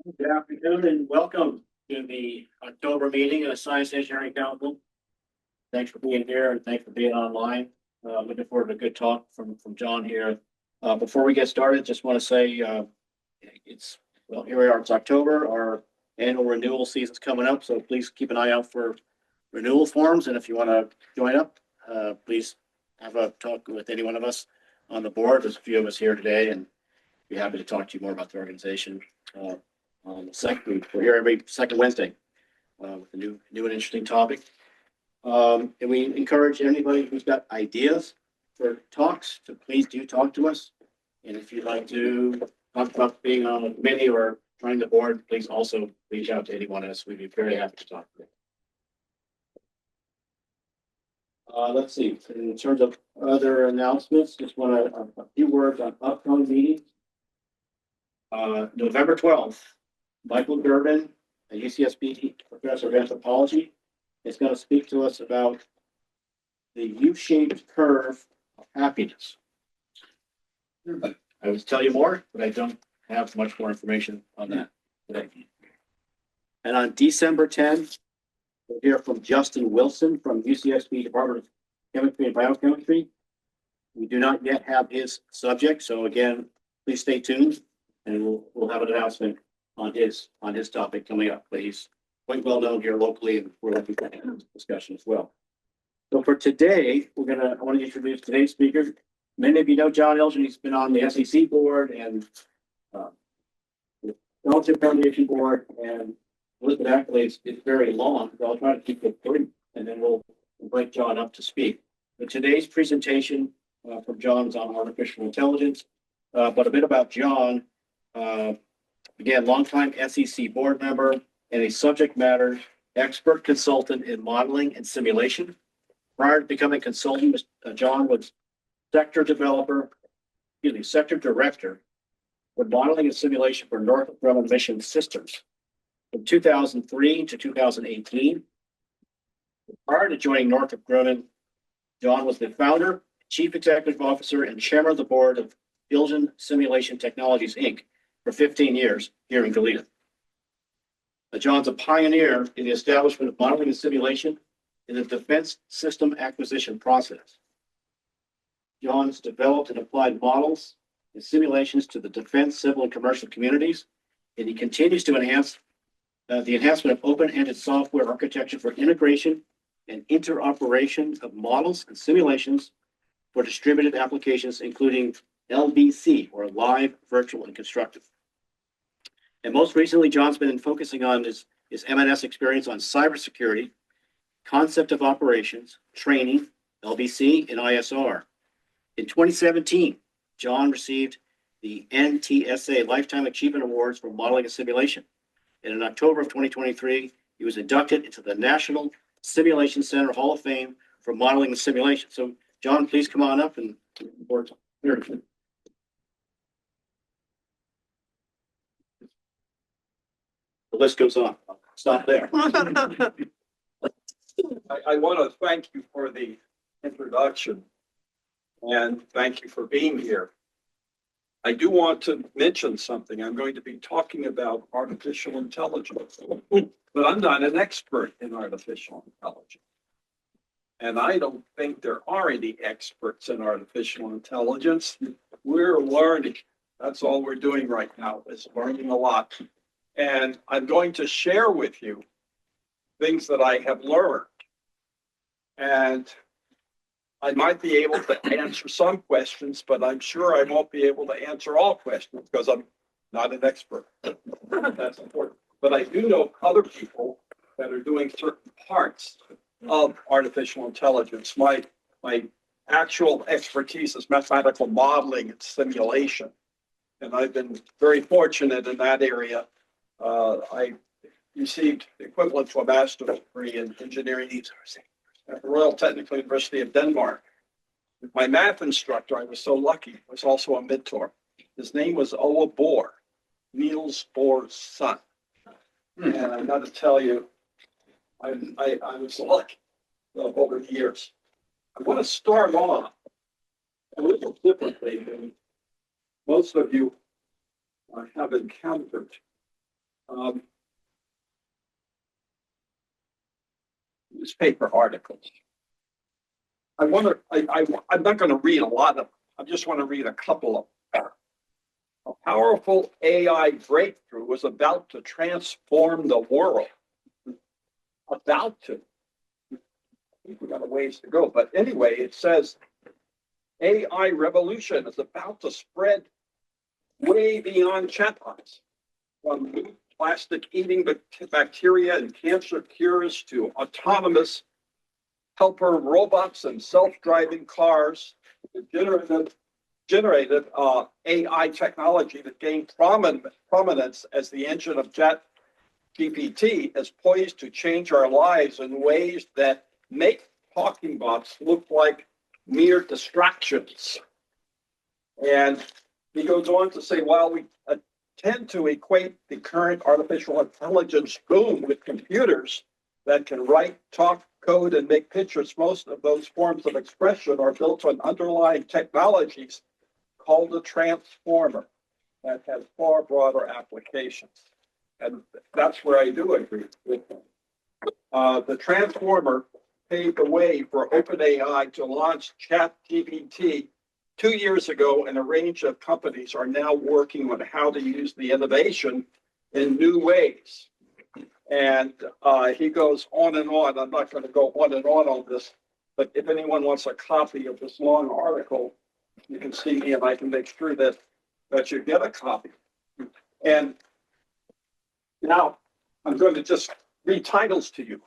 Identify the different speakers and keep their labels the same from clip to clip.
Speaker 1: Good afternoon and welcome to the October meeting of the Science Engineering Council. Thanks for being here and thanks for being online. Looking forward to a good talk from John here. Before we get started, just want to say here we are, it's October, our annual renewal season's coming up, so please keep an eye out for renewal forms. And if you want to join up, please have a talk with any one of us on the board. There's a few of us here today and be happy to talk to you more about the organization. We're here every second Wednesday with a new and interesting topic. And we encourage anybody who's got ideas for talks to please do talk to us. And if you'd like to talk about being on a committee or joining the board, please also reach out to any one of us. We'd be very happy to talk to you. Let's see. In terms of other announcements, just want a few words on upcoming meetings. November 12th. Michael Durbin, a UCSB professor of anthropology, is going to speak to us about the U-shaped curve of happiness. I would tell you more, but I don't have much more information on that today. And on December 10th, we'll hear from Justin Wilson from UCSB Department of Chemistry and Biochemistry. We do not yet have his subject, so again, please stay tuned, and we'll have an announcement on his topic coming up. But he's quite well known here locally, and we're looking for this discussion as well. So for today, I want to introduce today's speaker. Many of you know John Illgen. He's been on the SEC board and the Fellowship Foundation board, and list of accolades is very long, so I'll try to keep it brief, and then we'll invite John up to speak. But today's presentation from John is on artificial intelligence, but a bit about John. Again, longtime SEC board member and a subject matter expert consultant in modeling and simulation. Prior to becoming consultant, John was sector director for modeling and simulation for Northrop Grumman Mission Systems from 2003 to 2018. Prior to joining Northrop Grumman, John was the founder, chief executive officer, and chairman of the board of Illgen Simulation Technologies, Inc. for 15 years here in Goleta. John's a pioneer in the establishment of modeling and simulation in the defense system acquisition process. John's developed and applied models and simulations to the defense, civil, and commercial communities, and he continues to enhance the enhancement of open-ended software architecture for integration and interoperation of models and simulations for distributed applications, including LVC, or live, virtual, and constructive. And most recently, John's been focusing on his M&S experience on cybersecurity, concept of operations, training, LVC, and ISR. In 2017, John received the NTSA Lifetime Achievement Awards for modeling and simulation. And in October of 2023, he was inducted into the National Simulation Center Hall of Fame for modeling and simulation. So, John, please come on up and report. The list goes on. I'll stop there.
Speaker 2: I want to thank you for the introduction and thank you for being here. I do want to mention something. I'm going to be talking about artificial intelligence, but I'm not an expert in artificial intelligence. And I don't think there are any experts in artificial intelligence. We're learning. That's all we're doing right now, is learning a lot. And I'm going to share with you things that I have learned. And I might be able to answer some questions, but I'm sure I won't be able to answer all questions because I'm not an expert. That's important. But I do know other people that are doing certain parts of artificial intelligence. My actual expertise is mathematical modeling and simulation. And I've been very fortunate in that area. I received the equivalent to a master's degree in engineering at the Royal Technical University of Denmark. My math instructor, I was so lucky, was also a mentor. His name was Ola Bohr, Niels Bohr's son. And I got to tell you, I was lucky over the years. I want to start off a little differently than most of you have encountered. um, newspaper articles. I'm not going to read a lot of them. I just want to read a couple of them. A powerful AI breakthrough was about to transform the world. About to. I think we got a ways to go. But anyway, it says AI revolution is about to spread way beyond chatbots. From plastic eating bacteria and cancer cures to autonomous helper robots and self-driving cars, generated AI technology that gained prominence as the engine of ChatGPT is poised to change our lives in ways that make talking bots look like mere distractions. And he goes on to say, while we tend to equate the current artificial intelligence boom with computers that can write, talk, code, and make pictures, most of those forms of expression are built on underlying technologies called a transformer that has far broader applications. And that's where I do agree with them. The transformer paved the way for OpenAI to launch ChatGPT 2 years ago, and a range of companies are now working on how to use the innovation in new ways. And he goes on and on. I'm not going to go on and on this, but if anyone wants a copy of this long article, you can see me and I can make sure that you get a copy. And now I'm going to just read titles to you,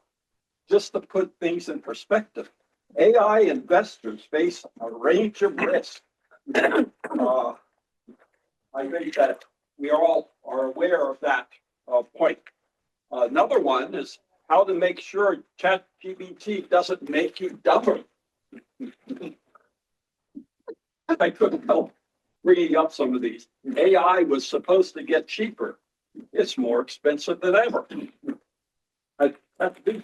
Speaker 2: just to put things in perspective. AI investors face a range of risks. I think that we all are aware of that point. Another one is how to make sure ChatGPT doesn't make you dumber. I couldn't help bringing up some of these. AI was supposed to get cheaper. It's more expensive than ever. These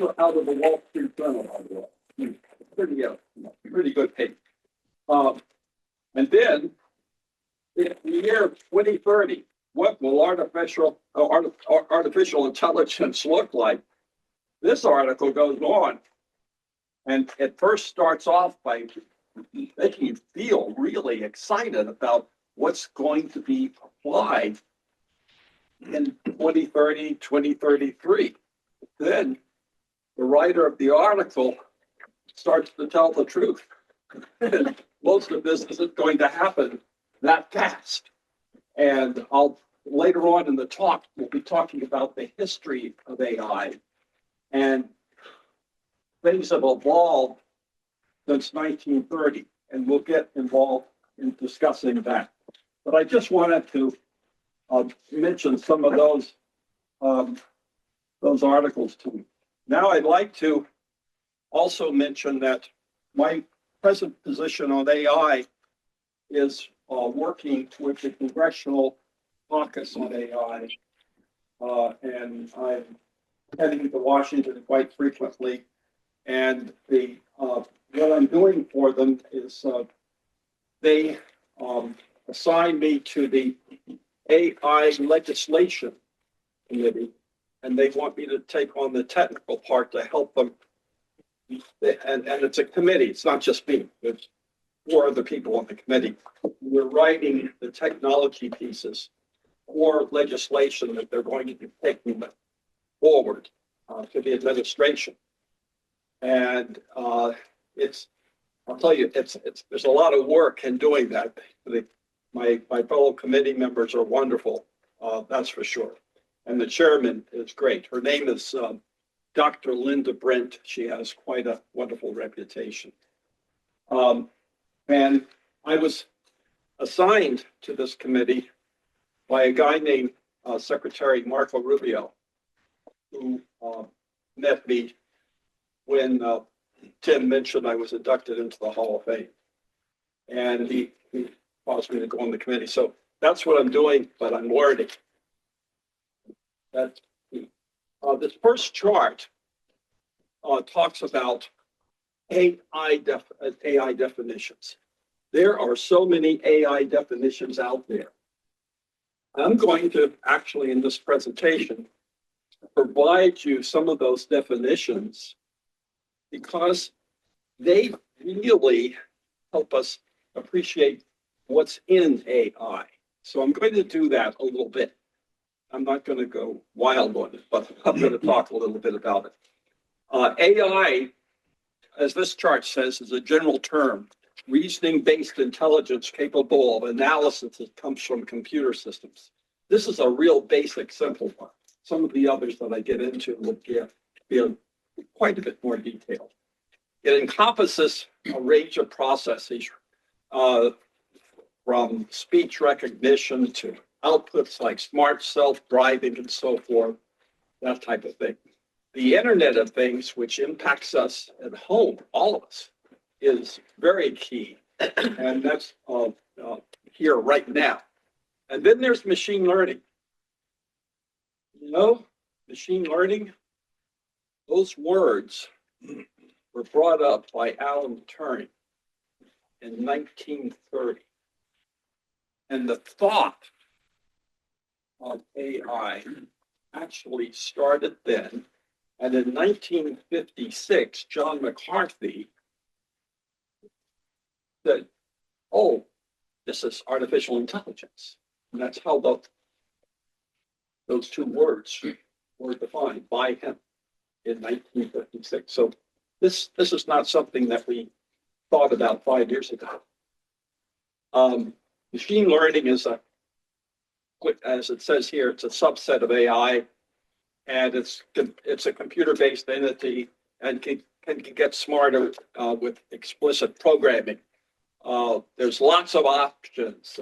Speaker 2: are out of the Wall Street Journal, by the way. Pretty good paper. And then, in the year 2030, what will artificial intelligence look like? This article goes on, and it first starts off by making you feel really excited about what's going to be applied in 2030, 2033. Then the writer of the article starts to tell the truth. Most of this isn't going to happen that fast. And later on in the talk, we'll be talking about the history of AI. And things have evolved since 1930, and we'll get involved in discussing that. But I just wanted to mention some of those articles to you. Now I'd like to also mention that my present position on AI is working with the Congressional Caucus on AI, and I'm heading to Washington quite frequently. And what I'm doing for them is they assigned me to the AI legislation committee, and they want me to take on the technical part to help them. And it's a committee. It's not just me. There's 4 other people on the committee. We're writing the technology pieces for legislation that they're going to be taking forward to the administration. And I'll tell you, there's a lot of work in doing that. My fellow committee members are wonderful, that's for sure. And the chairman is great. Her name is Dr. Linda Brent. She has quite a wonderful reputation. And I was assigned to this committee by a guy named Secretary Marco Rubio, who met me when Tim mentioned I was inducted into the Hall of Fame. And he caused me to go on the committee. So that's what I'm doing, but I'm learning. This first chart talks about AI definitions. There are so many AI definitions out there. I'm going to actually, in this presentation, provide you some of those definitions because they really help us appreciate what's in AI. So I'm going to do that a little bit. I'm not going to go wild on it, but I'm going to talk a little bit about it. AI, as this chart says, is a general term, reasoning-based intelligence capable of analysis that comes from computer systems. This is a real basic, simple one. Some of the others that I get into will be quite a bit more detailed. It encompasses a range of processes from speech recognition to outputs like smart self-driving and so forth, that type of thing. The Internet of Things, which impacts us at home, all of us, is very key. And that's here right now. And then there's machine learning. You know, machine learning, those words were brought up by Alan Turing in 1930. And the thought of AI actually started then. And in 1956, John McCarthy said, oh, this is artificial intelligence. And that's how those two words were defined by him in 1956. So this is not something that we thought about 5 years ago. Machine learning is as it says here, it's a subset of AI, and it's a computer-based entity and can get smarter with explicit programming. There's lots of options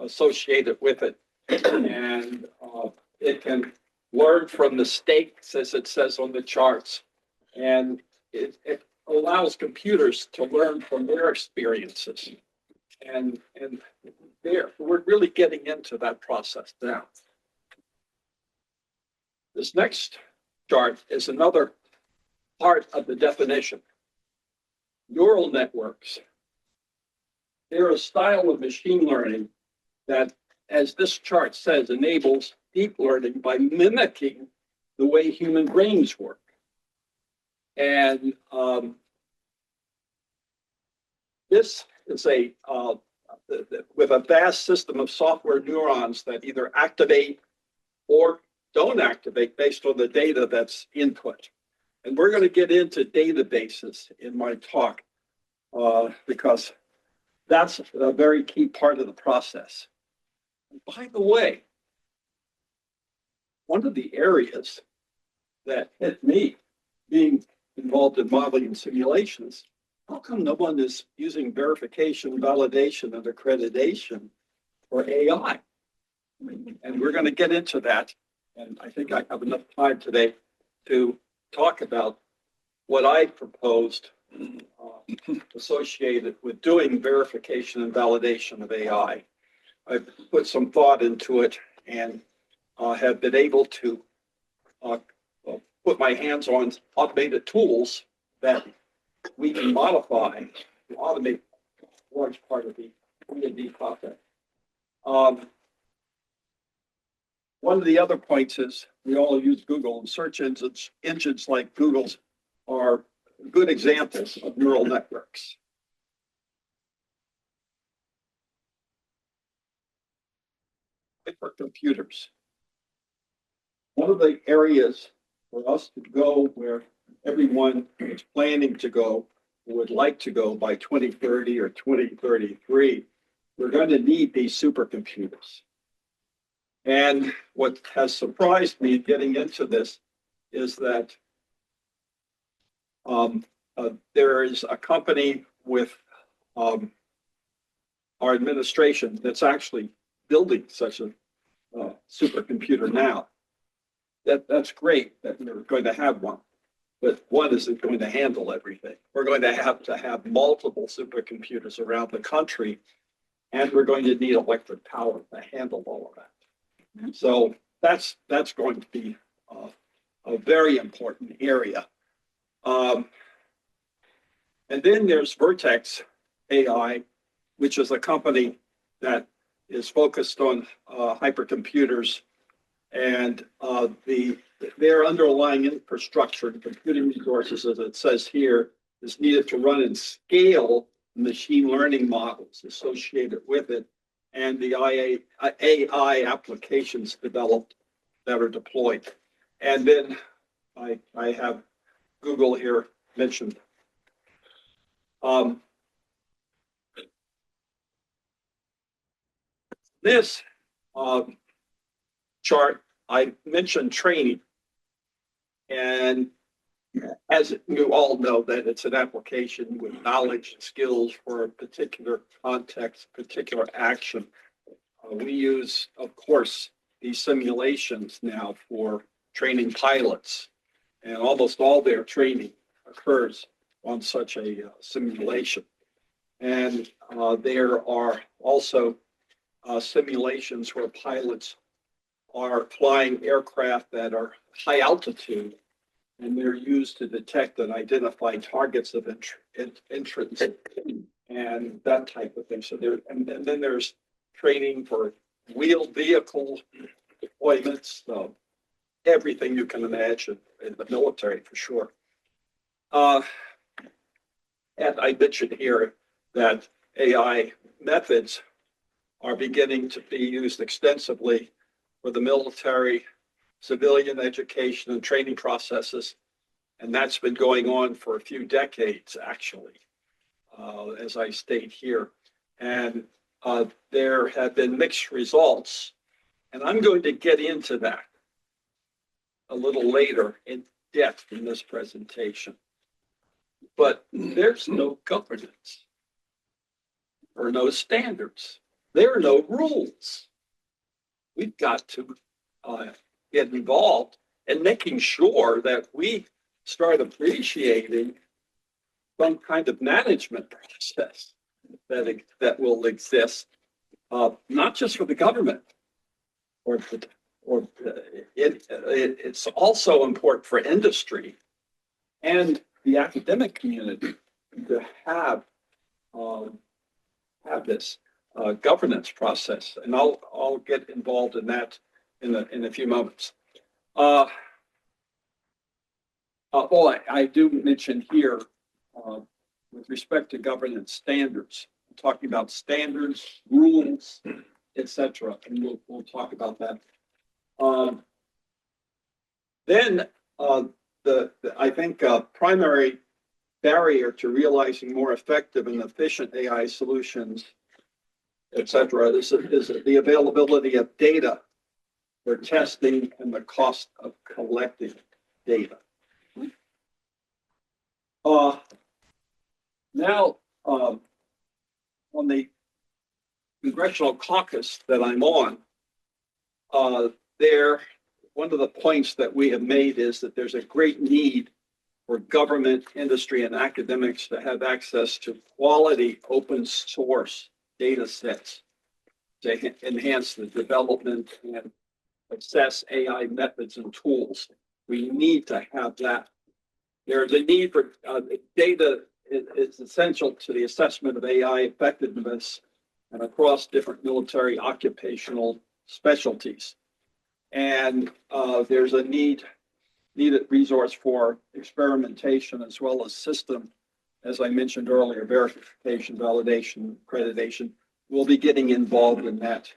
Speaker 2: associated with it, and it can learn from mistakes, as it says on the charts, and it allows computers to learn from their experiences. And we're really getting into that process now. This next chart is another part of the definition. Neural networks. They're a style of machine learning that, as this chart says, enables deep learning by mimicking the way human brains work. And this is with a vast system of software neurons that either activate or don't activate based on the data that's input. And we're going to get into databases in my talk because that's a very key part of the process. By the way, one of the areas that hit me being involved in modeling and simulations, how come no one is using verification, validation, and accreditation for AI? And we're going to get into that. And I think I have enough time today to talk about what I proposed associated with doing verification and validation of AI. I've put some thought into it and have been able to put my hands on automated tools that we can modify to automate a large part of the R&D process. One of the other points is we all use Google, and search engines like Google's are good examples of neural networks. For computers. One of the areas for us to go where everyone is planning to go, would like to go by 2030 or 2033, we're going to need these supercomputers. And what has surprised me getting into this is that there is a company with our administration that's actually building such a supercomputer now. That's great that we're going to have one, but one isn't going to handle everything. We're going to have multiple supercomputers around the country, and we're going to need electric power to handle all of that. So that's going to be a very important area. And then there's Vertex AI, which is a company that is focused on hypercomputers and their underlying infrastructure, the computing resources, as it says here, is needed to run and scale machine learning models associated with it and the AI applications developed that are deployed. And then I have Google here mentioned. This chart, I mentioned training. And as you all know, that it's an application with knowledge and skills for a particular context, particular action. We use, of course, these simulations now for training pilots, and almost all their training occurs on such a simulation. And there are also simulations where pilots are flying aircraft that are high altitude, and they're used to detect and identify targets of interest and that type of thing. So there, and then there's training for wheeled vehicle deployments, everything you can imagine in the military for sure. And I mentioned here that AI methods are beginning to be used extensively for the military, civilian education and training processes. And that's been going on for a few decades, actually, as I state here. And there have been mixed results. And I'm going to get into that a little later in depth in this presentation. But there's no governance or no standards. There are no rules. We've got to get involved in making sure that we start appreciating some kind of management process that will exist, not just for the government, it's also important for industry and the academic community to have this governance process, and I'll get involved in that in a few moments. I do mention here with respect to governance standards, I'm talking about standards, rules, etc., and we'll talk about that. Then I think primary barrier to realizing more effective and efficient AI solutions, etc., is the availability of data for testing and the cost of collecting data. Now, on the congressional caucus that I'm on, one of the points that we have made is that there's a great need for government, industry, and academics to have access to quality open source data sets to enhance the development and assess AI methods and tools. We need to have that. There's a need for data is essential to the assessment of AI effectiveness and across different military occupational specialties. And there's a needed resource for experimentation as well as system, as I mentioned earlier, verification, validation, accreditation. We'll be getting involved in that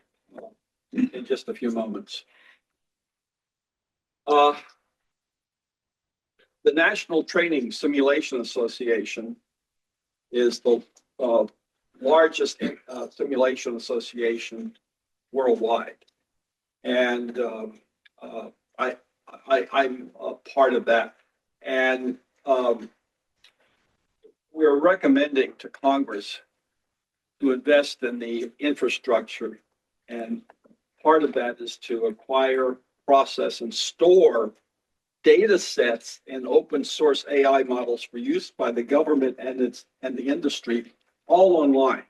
Speaker 2: in just a few moments. The National Training Simulation Association is the largest simulation association worldwide. And I'm a part of that. And we're recommending to Congress to invest in the infrastructure. And part of that is to acquire, process, and store data sets and open source AI models for use by the government and the industry, all online.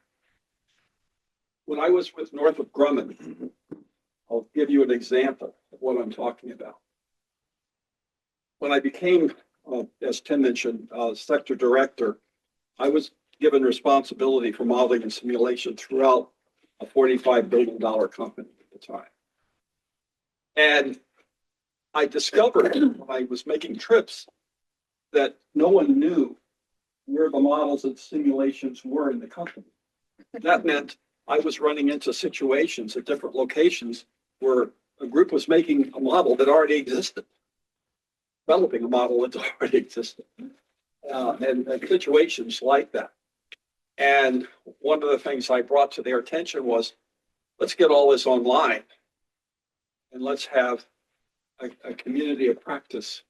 Speaker 2: When I was with Northrop Grumman, I'll give you an example of what I'm talking about. When I became, as Tim mentioned, sector director, I was given responsibility for modeling and simulation throughout a $45 billion company at the time. And I discovered when I was making trips that no one knew where the models and simulations were in the company. That meant I was running into situations at different locations where a group was making a model that already existed, developing a model that already existed, and situations like that. And one of the things I brought to their attention was, let's get all this online and let's have a community of practice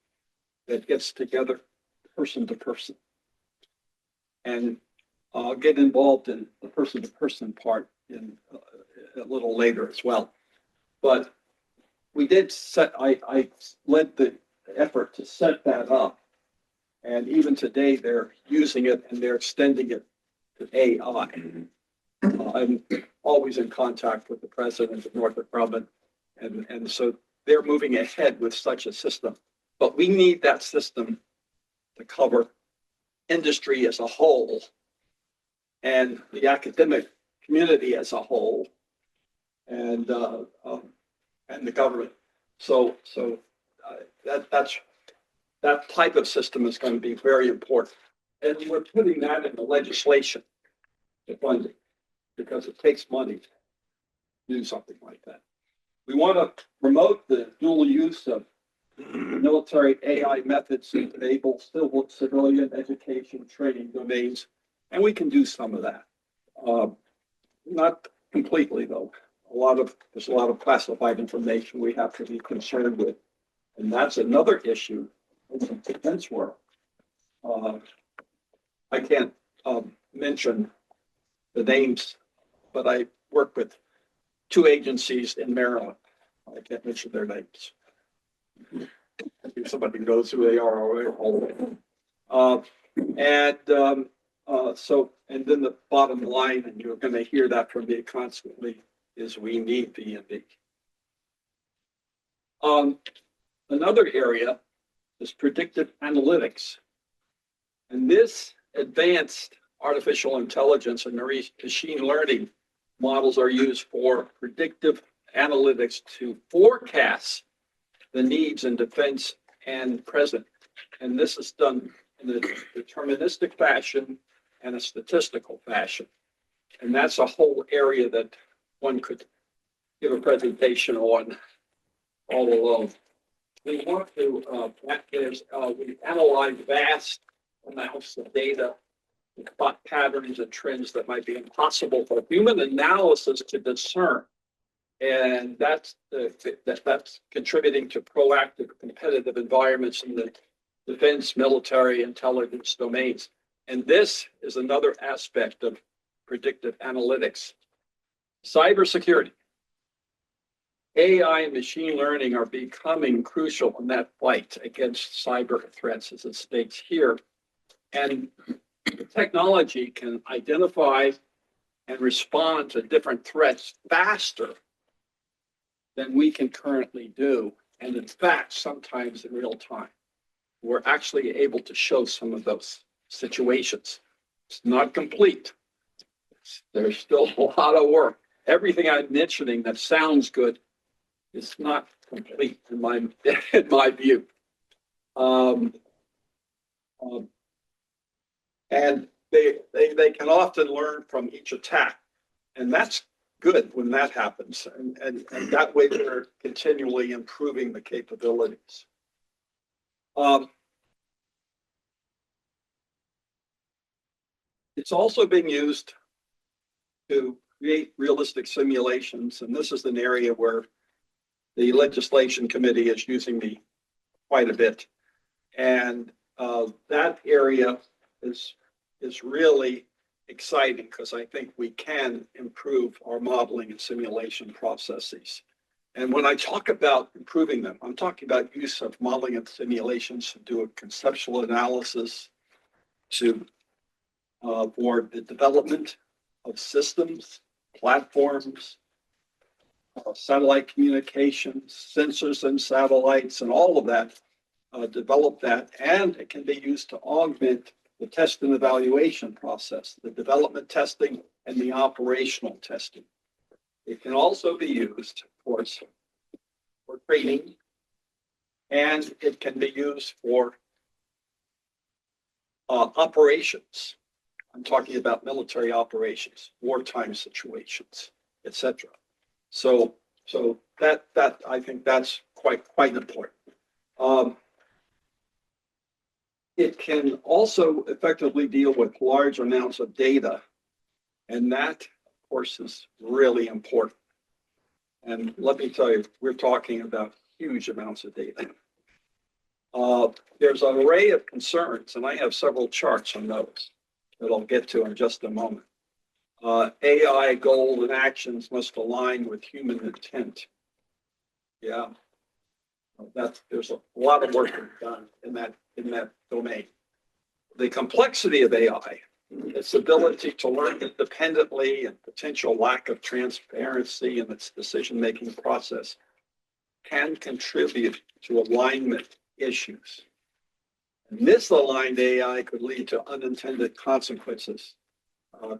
Speaker 2: that gets together person to person. And I'll get involved in the person to person part in a little later as well. But we did set, I led the effort to set that up. And even today, they're using it and they're extending it to AI. I'm always in contact with the president of Northrop Grumman. And so they're moving ahead with such a system. But we need that system to cover industry as a whole and the academic community as a whole and the government. So that type of system is going to be very important. And we're putting that in the legislation to fund it because it takes money to do something like that. We want to promote the dual use of military AI methods to enable civilian education training domains, and we can do some of that. Not completely, though. There's a lot of classified information we have to be concerned with, and that's another issue in the defense world. I can't mention the names, but I work with two agencies in Maryland. I can't mention their names. If somebody knows who they are already. And then the bottom line, and you're going to hear that from me constantly, is we need D&D. Another area is predictive analytics. And this advanced artificial intelligence and machine learning models are used for predictive analytics to forecast the needs in defense and present. And this is done in a deterministic fashion and a statistical fashion. And that's a whole area that one could give a presentation on all alone. We want to, we analyze vast amounts of data to spot patterns and trends that might be impossible for human analysis to discern. And that's contributing to proactive competitive environments in the defense, military, intelligence domains. And this is another aspect of predictive analytics. Cybersecurity. AI and machine learning are becoming crucial in that fight against cyber threats, as it states here. And the technology can identify and respond to different threats faster than we can currently do. And in fact, sometimes in real time, we're actually able to show some of those situations. It's not complete. There's still a lot of work. Everything I'm mentioning that sounds good is not complete in my view. And they can often learn from each attack, and that's good when that happens. And that way they're continually improving the capabilities. It's also being used to create realistic simulations, and this is an area where the legislation committee is using me quite a bit. And that area is really exciting because I think we can improve our modeling and simulation processes. And when I talk about improving them, I'm talking about use of modeling and simulations to do a conceptual analysis for the development of systems, platforms, satellite communications, sensors and satellites, and all of that, develop that. And it can be used to augment the test and evaluation process, the development testing and the operational testing. It can also be used, of course, for training, and it can be used for operations. I'm talking about military operations, wartime situations, etc. So that I think that's quite important. It can also effectively deal with large amounts of data, and that, of course, is really important. And let me tell you, we're talking about huge amounts of data. There's an array of concerns, and I have several charts on those that I'll get to in just a moment. AI goals and actions must align with human intent. Yeah, there's a lot of work done in that domain. The complexity of AI, its ability to learn independently, and potential lack of transparency in its decision-making process can contribute to alignment issues. Misaligned AI could lead to unintended consequences,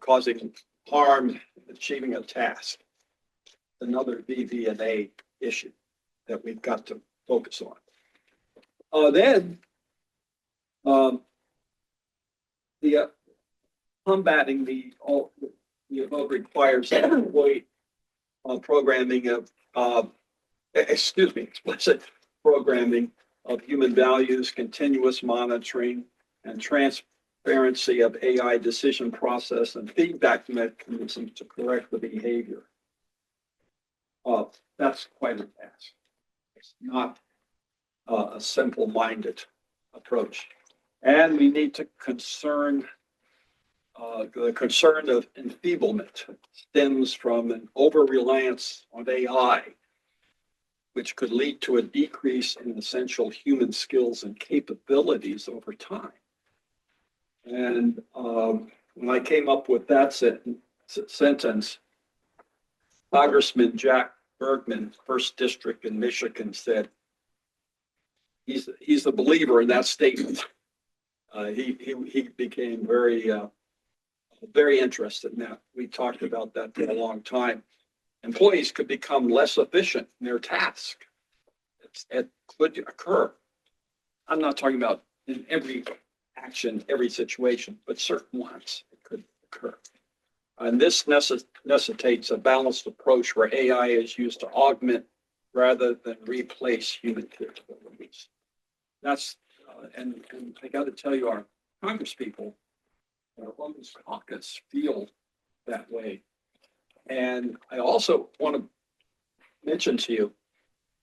Speaker 2: causing harm in achieving a task. Another VV&A issue that we've got to focus on. Then, combating the above requires explicit programming of human values, continuous monitoring, and transparency of AI decision process and feedback mechanisms to correct the behavior. That's quite a task. It's not a simple-minded approach. And we need to the concern of enfeeblement stems from an over-reliance on AI, which could lead to a decrease in essential human skills and capabilities over time. And when I came up with that sentence, Congressman Jack Bergman, 1st District in Michigan, said he's a believer in that statement. He became very interested in that. We talked about that for a long time. Employees could become less efficient in their task. It could occur. I'm not talking about in every action, every situation, but certain ones it could occur. And this necessitates a balanced approach where AI is used to augment rather than replace human capabilities. That's, and I got to tell you, our congresspeople, on this caucus feel that way. And I also want to mention to you,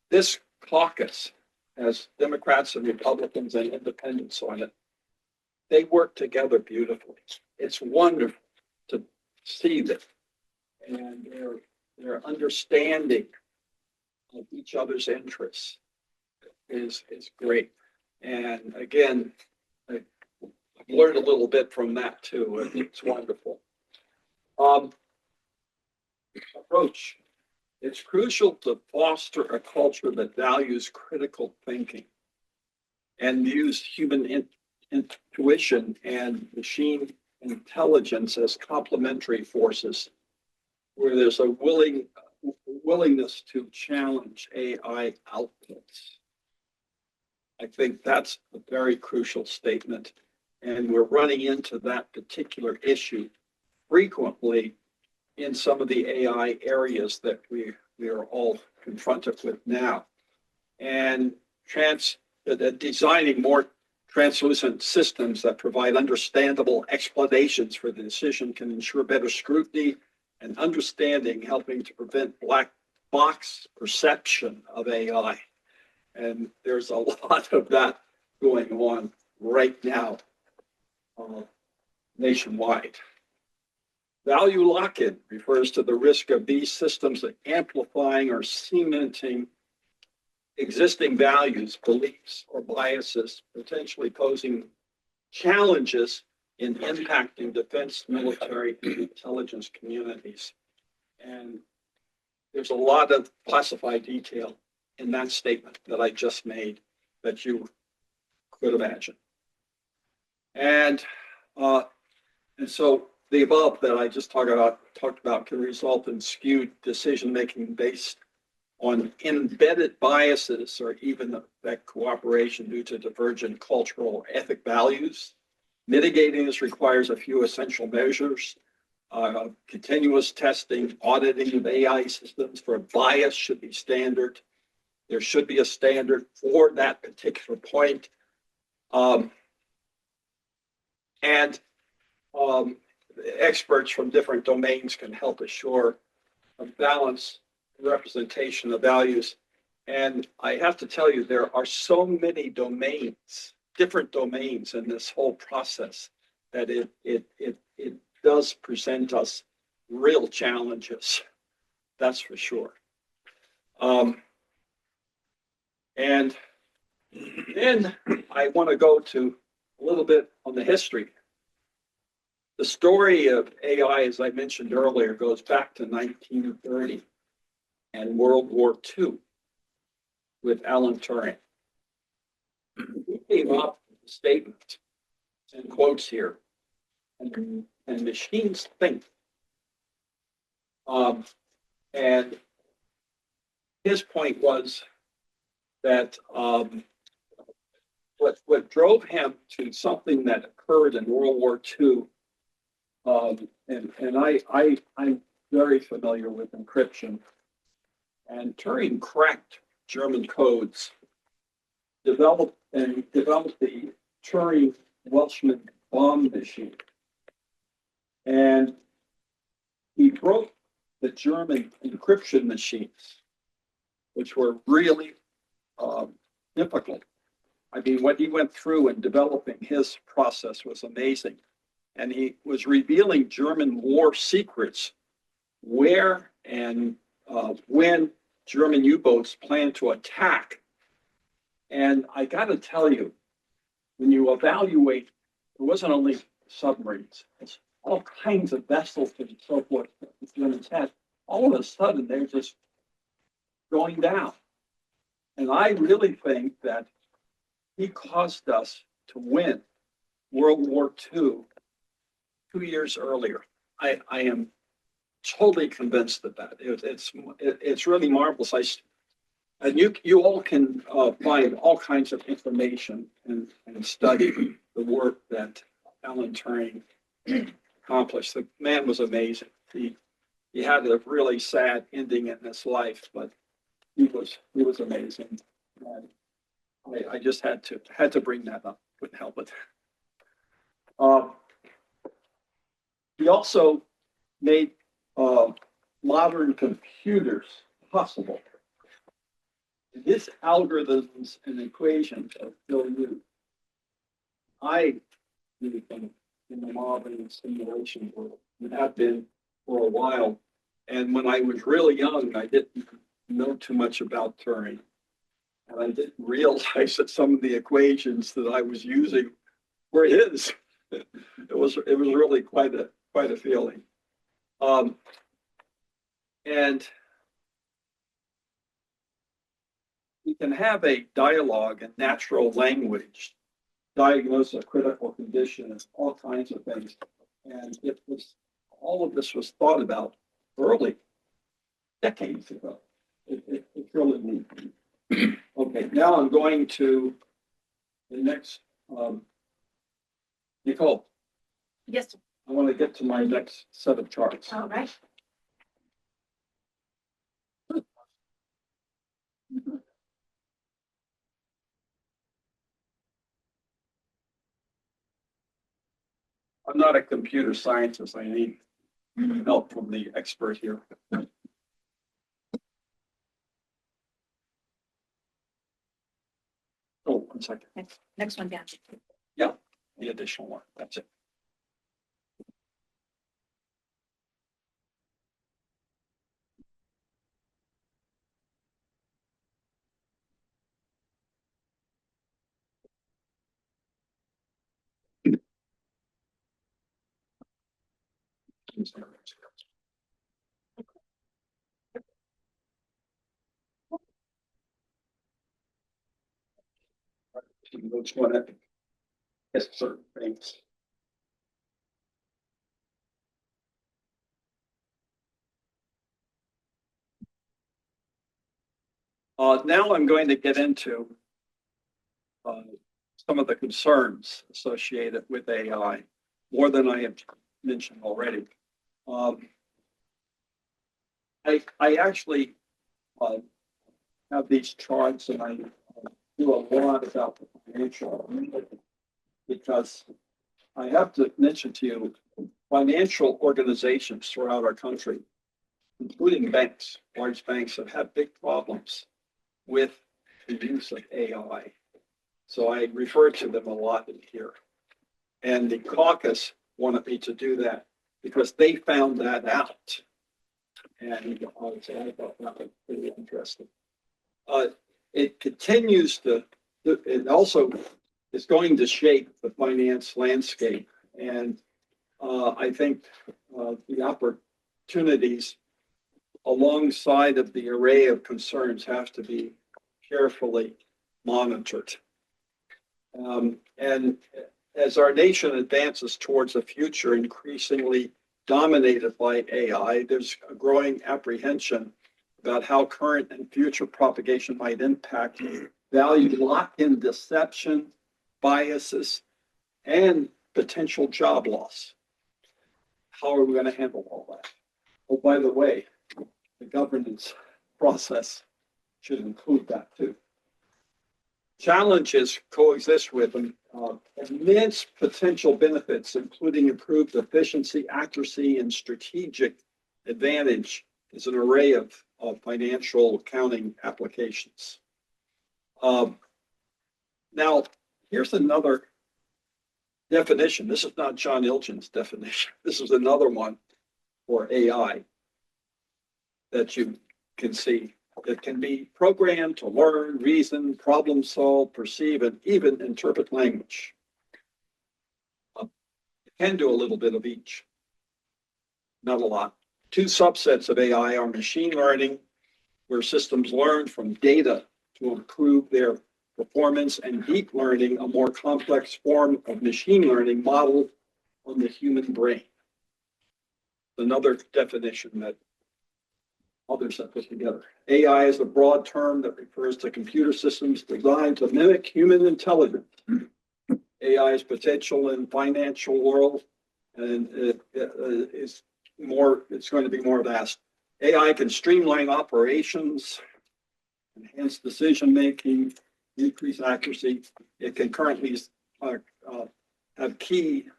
Speaker 2: this caucus has Democrats and Republicans and independents on it. They work together beautifully. It's wonderful to see that. And their understanding of each other's interests is great. And again, I've learned a little bit from that too. I think it's wonderful. Approach. It's crucial to foster a culture that values critical thinking and views human intuition and machine intelligence as complementary forces, where there's a willingness to challenge AI outputs. I think that's a very crucial statement, and we're running into that particular issue frequently in some of the AI areas that we are all confronted with now. And designing more translucent systems that provide understandable explanations for the decision can ensure better scrutiny and understanding, helping to prevent black box perception of AI. And there's a lot of that going on right now nationwide. Value lock-in refers to the risk of these systems amplifying or cementing existing values, beliefs, or biases, potentially posing challenges in impacting defense, military, and intelligence communities. And there's a lot of classified detail in that statement that I just made that you could imagine. And so the above that I just talked about can result in skewed decision-making based on embedded biases or even affect cooperation due to divergent cultural or ethic values. Mitigating this requires a few essential measures. Continuous testing, auditing of AI systems for bias should be standard. There should be a standard for that particular point. And experts from different domains can help assure a balanced representation of values. And I have to tell you, there are so many domains, different domains in this whole process that it does present us real challenges. That's for sure. And then I want to go to a little bit on the history. The story of AI, as I mentioned earlier, goes back to 1930 and World War II with Alan Turing. He came up with a statement, and quotes here, and machines think. And his point was that what drove him to something that occurred in World War II, and I'm very familiar with encryption, and Turing cracked German codes, developed the Turing-Welshman bomb machine, and he broke the German encryption machines, which were really difficult. I mean, what he went through in developing his process was amazing. And he was revealing German war secrets, where and when German U-boats planned to attack. And I got to tell you, when you evaluate, it wasn't only submarines, it's all kinds of vessels and so forth that the Germans had. All of a sudden, they're just going down. And I really think that he caused us to win World War II 2 years earlier. I am totally convinced of that. It's really marvelous. And you all can find all kinds of information and study the work that Alan Turing accomplished. The man was amazing. He had a really sad ending in his life, but he was amazing. And I just had to bring that up. Couldn't help it. He also made modern computers possible. And his algorithms and equations are still used. I really think in the modeling simulation world, and have been for a while. And when I was really young, I didn't know too much about Turing. And I didn't realize that some of the equations that I was using were his. It was really quite a feeling. And we can have a dialogue in natural language, diagnose a critical condition, and all kinds of things. And all of this was thought about early, decades ago. It's really neat. Okay, now I'm going to the next, Nicole.
Speaker 3: Yes,
Speaker 2: I want to get to my next set of charts.
Speaker 3: all right.
Speaker 2: I'm not a computer scientist. I need help from the expert here. Oh, 1 second.
Speaker 3: Next one down.
Speaker 2: Yeah, the additional one. That's it. Which one? Yes, sir. Thanks. Now I'm going to get into some of the concerns associated with AI, more than I have mentioned already. I actually have these charts, and I do a lot about the financial, because I have to mention to you, financial organizations throughout our country, including banks, large banks, have had big problems with the use of AI. So I refer to them a lot in here. And the caucus wanted me to do that because they found that out. And so I thought that was pretty interesting. It continues to, it also is going to shape the finance landscape. And I think the opportunities alongside of the array of concerns have to be carefully monitored. And as our nation advances towards a future increasingly dominated by AI, there's a growing apprehension about how current and future propagation might impact value lock-in deception, biases, and potential job loss. How are we going to handle all that? Oh, by the way, the governance process should include that too. Challenges coexist with them. Immense potential benefits, including improved efficiency, accuracy, and strategic advantage, is an array of financial accounting applications. Now, here's another definition. This is not John Illgen's definition. This is another one for AI that you can see. It can be programmed to learn, reason, problem solve, perceive, and even interpret language. It can do a little bit of each, not a lot. Two subsets of AI are machine learning, where systems learn from data to improve their performance, and deep learning, a more complex form of machine learning modeled on the human brain. Another definition that others have put together. AI is a broad term that refers to computer systems designed to mimic human intelligence. AI's potential in financial world, and it's going to be more vast. AI can streamline operations, enhance decision-making, increase accuracy. It can currently have key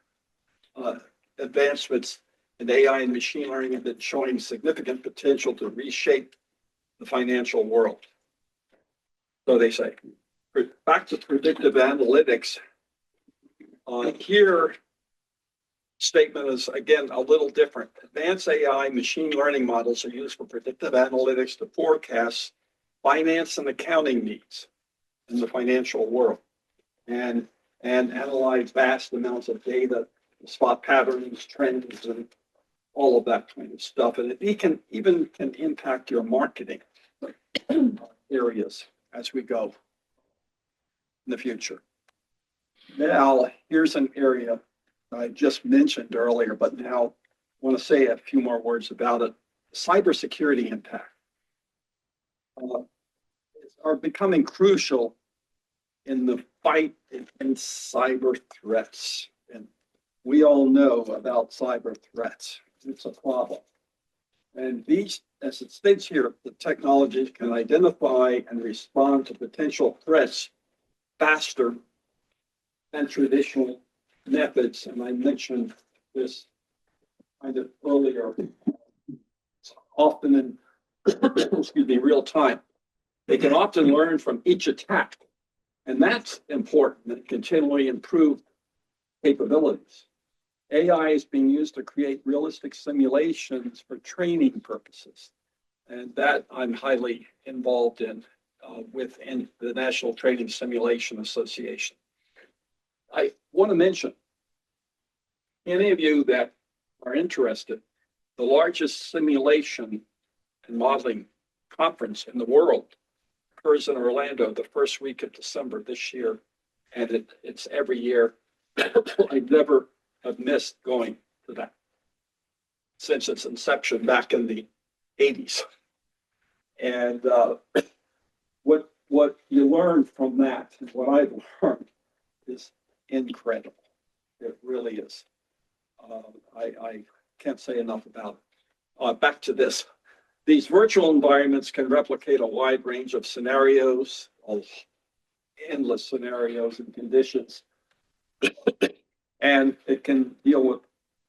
Speaker 2: advancements in AI and machine learning have been showing significant potential to reshape the financial world. So they say. Back to predictive analytics. Here, statement is, again, a little different. Advanced AI machine learning models are used for predictive analytics to forecast finance and accounting needs in the financial world and analyze vast amounts of data, spot patterns, trends, and all of that kind of stuff. And it can impact your marketing areas as we go in the future. Now, here's an area I just mentioned earlier, but now I want to say a few more words about it. Cybersecurity impact are becoming crucial in the fight against cyber threats. And we all know about cyber threats. It's a problem. And these, as it states here, the technologies can identify and respond to potential threats faster than traditional methods. And I mentioned this kind of earlier. It's often in excuse me, real time. They can often learn from each attack. And that's important, and continually improve capabilities. AI is being used to create realistic simulations for training purposes. And that I'm highly involved in within the National Training Simulation Association. I want to mention, any of you that are interested, the largest simulation and modeling conference in the world occurs in Orlando the first week of December this year. And it's every year. I never have missed going to that since its inception back in the 80s. And what you learn from that, and what I've learned, is incredible. It really is. I can't say enough about it. Back to this. These virtual environments can replicate a wide range of scenarios, of endless scenarios and conditions, and it can deal with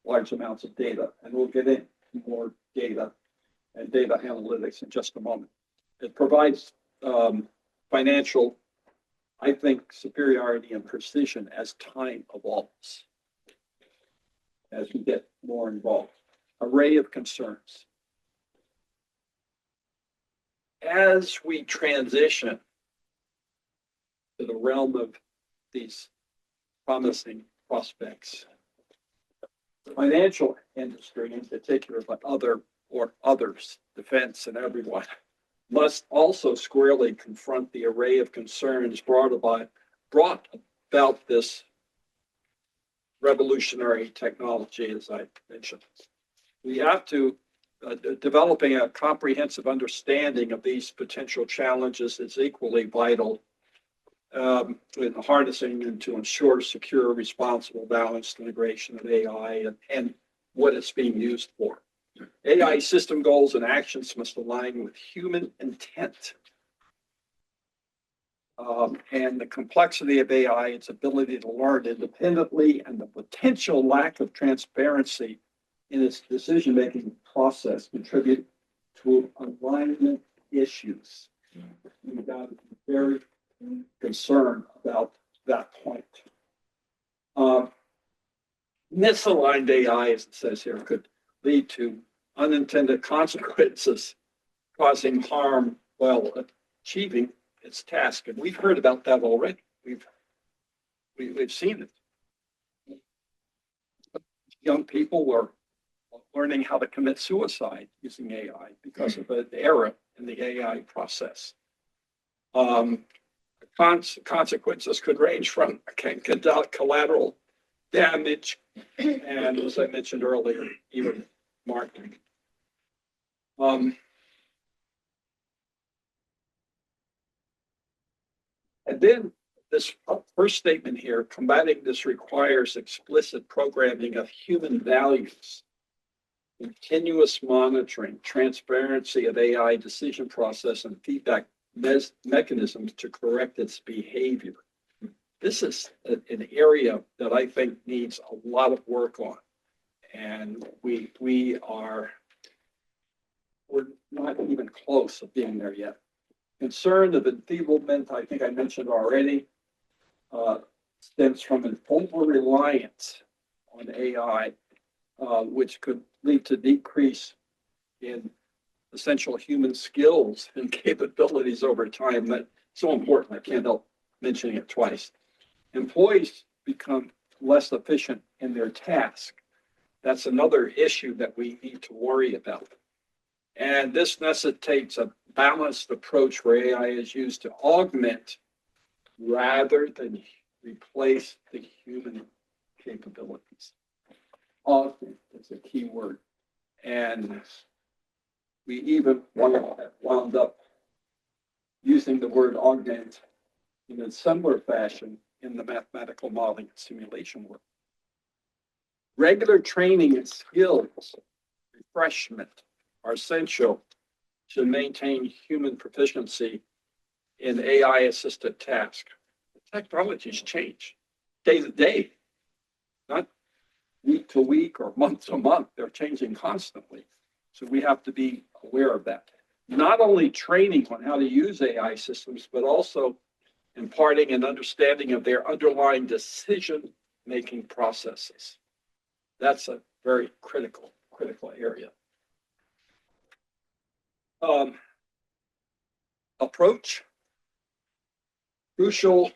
Speaker 2: large amounts of data. And we'll get into more data and data analytics in just a moment. It provides financial, I think, superiority and precision as time evolves, as we get more involved. Array of concerns. As we transition to the realm of these promising prospects, the financial industry in particular, but others, defense and everyone, must also squarely confront the array of concerns brought about this revolutionary technology, as I mentioned. We have to, developing a comprehensive understanding of these potential challenges is equally vital in harnessing and to ensure secure, responsible, balanced integration of AI and what it's being used for. AI system goals and actions must align with human intent. And the complexity of AI, its ability to learn independently, and the potential lack of transparency in its decision-making process contribute to alignment issues. We've got to be very concerned about that point. Misaligned AI, as it says here, could lead to unintended consequences, causing harm while achieving its task. And we've heard about that already. We've seen it. Young people were learning how to commit suicide using AI because of an error in the AI process. Consequences could range from collateral damage and, as I mentioned earlier, even marketing. And then this first statement here, combating this requires explicit programming of human values, continuous monitoring, transparency of AI decision process, and feedback mechanisms to correct its behavior. This is an area that I think needs a lot of work on. And we're not even close to being there yet. Concern of enfeeblement, I think I mentioned already, stems from an over-reliance on AI, which could lead to decrease in essential human skills and capabilities over time. That's so important, I can't help mentioning it twice. Employees become less efficient in their task. That's another issue that we need to worry about. And this necessitates a balanced approach where AI is used to augment rather than replace the human capabilities. Augment is a key word. And we even wound up using the word augment in a similar fashion in the mathematical modeling and simulation work. Regular training and skills refreshment are essential to maintain human proficiency in AI-assisted tasks. Technologies change day to day, not week to week or month to month. They're changing constantly. So we have to be aware of that. Not only training on how to use AI systems, but also imparting an understanding of their underlying decision-making processes. That's a very critical area. Approach, crucial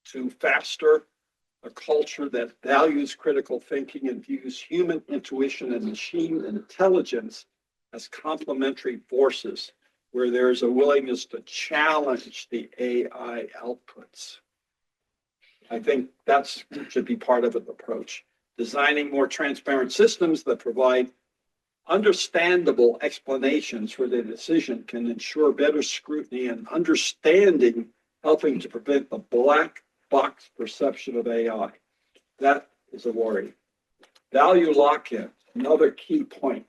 Speaker 2: to foster a culture that values critical thinking and views human intuition and machine intelligence as complementary forces, where there's a willingness to challenge the AI outputs. I think that should be part of an approach. Designing more transparent systems that provide understandable explanations for the decision can ensure better scrutiny and understanding, helping to prevent the black box perception of AI. That is a worry. Value lock-in, another key point.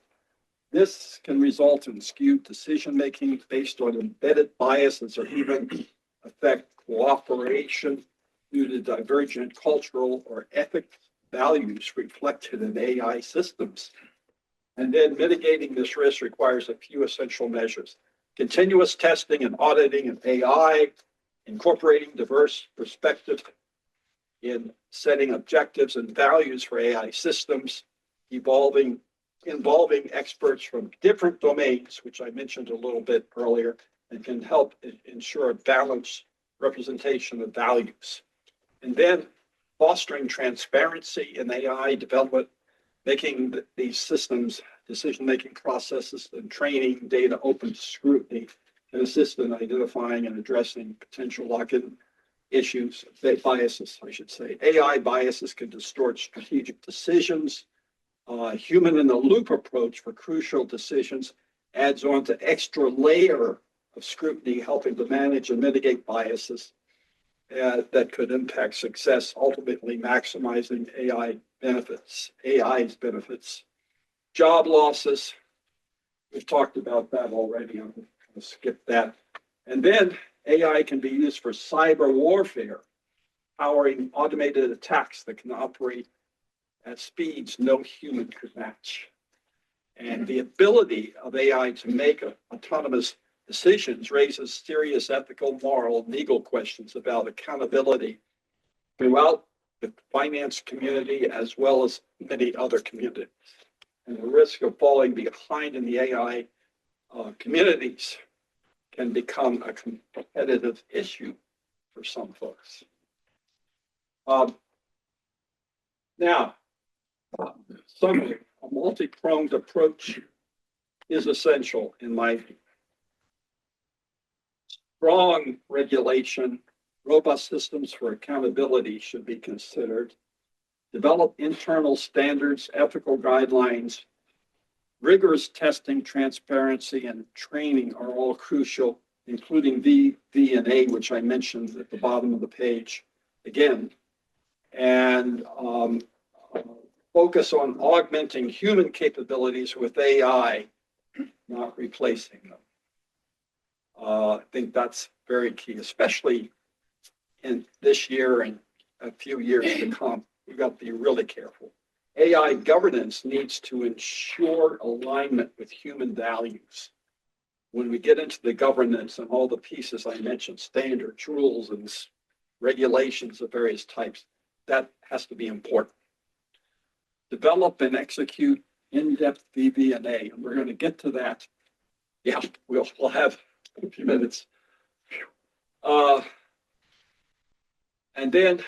Speaker 2: This can result in skewed decision-making based on embedded biases or even affect cooperation due to divergent cultural or ethical values reflected in AI systems. And then mitigating this risk requires a few essential measures. Continuous testing and auditing of AI, incorporating diverse perspectives in setting objectives and values for AI systems, involving experts from different domains, which I mentioned a little bit earlier, and can help ensure a balanced representation of values. And then fostering transparency in AI development, making these systems, decision-making processes and training data open to scrutiny and assist in identifying and addressing potential lock-in issues, biases, I should say. AI biases can distort strategic decisions. Human in the loop approach for crucial decisions adds on to extra layer of scrutiny, helping to manage and mitigate biases that could impact success, ultimately maximizing AI's benefits. Job losses, we've talked about that already. I'm going to skip that. And then AI can be used for cyber warfare, powering automated attacks that can operate at speeds no human could match. And the ability of AI to make autonomous decisions raises serious ethical, moral, and legal questions about accountability throughout the finance community as well as many other communities. And the risk of falling behind in the AI communities can become a competitive issue for some folks. Now, summary, a multi-pronged approach is essential in my view. Strong regulation, robust systems for accountability should be considered. Develop internal standards, ethical guidelines, rigorous testing, transparency, and training are all crucial, including V&A, which I mentioned at the bottom of the page again. And focus on augmenting human capabilities with AI, not replacing them. I think that's very key, especially in this year and a few years to come. We've got to be really careful. AI governance needs to ensure alignment with human values. When we get into the governance and all the pieces I mentioned, standards, rules, and regulations of various types, that has to be important. Develop and execute in-depth VB&A, and we're going to get to that. Yeah, we'll have a few minutes. And then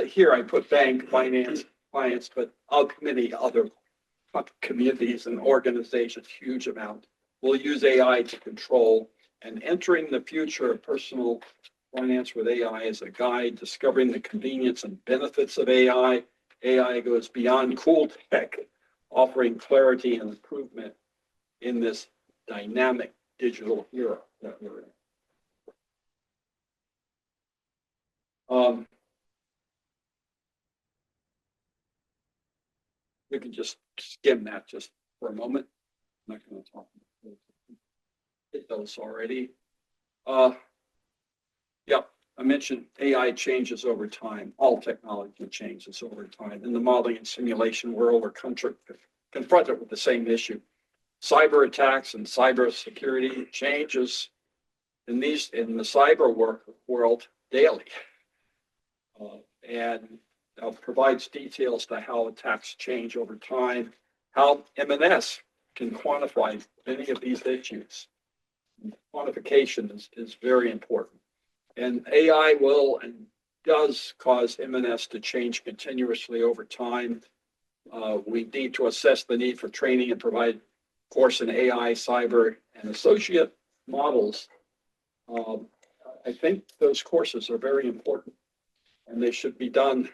Speaker 2: here I put bank, finance, but many other communities and organizations, huge amount. We'll use AI to control, and entering the future of personal finance with AI as a guide, discovering the convenience and benefits of AI. AI goes beyond cool tech, offering clarity and improvement in this dynamic digital era that we're in. We can just skim that just for a moment. I'm not going to talk about it those already. Yeah, I mentioned AI changes over time. All technology changes over time. In the modeling and simulation world, we're confronted with the same issue. Cyber attacks and cybersecurity changes in the cyber world daily. And provides details to how attacks change over time, how M&S can quantify many of these issues. Quantification is very important. And AI will and does cause M&S to change continuously over time. We need to assess the need for training and provide course in AI, cyber, and associate models. I think those courses are very important, and they should be done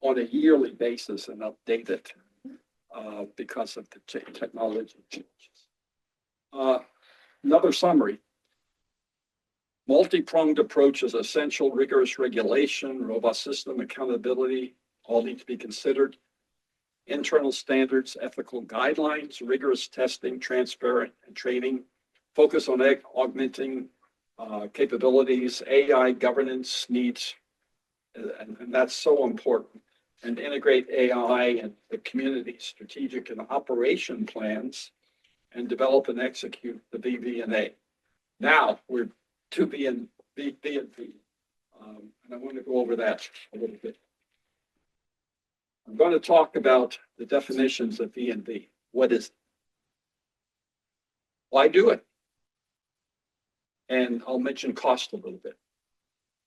Speaker 2: on a yearly basis and updated. because of the technology changes. Another summary. Multi-pronged approach is essential. Rigorous regulation, robust system accountability, all need to be considered. Internal standards, ethical guidelines, rigorous testing, transparent and training, focus on augmenting capabilities, AI governance needs, and that's so important. And integrate AI and the community strategic and operation plans and develop and execute the VV&A. Now we're to B and B. And I want to go over that a little bit. I'm going to talk about the definitions of V&V. What is it? Why do it? And I'll mention cost a little bit.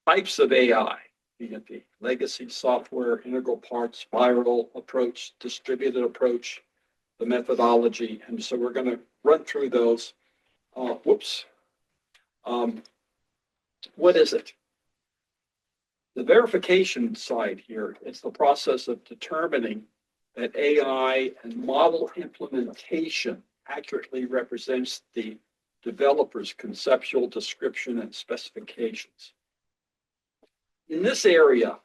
Speaker 2: Types of AI, V&V, legacy software, integral parts, viral approach, distributed approach, the methodology. And so we're going to run through those. What is it? The verification side here is the process of determining that AI and model implementation accurately represents the developer's conceptual description and specifications. In this area,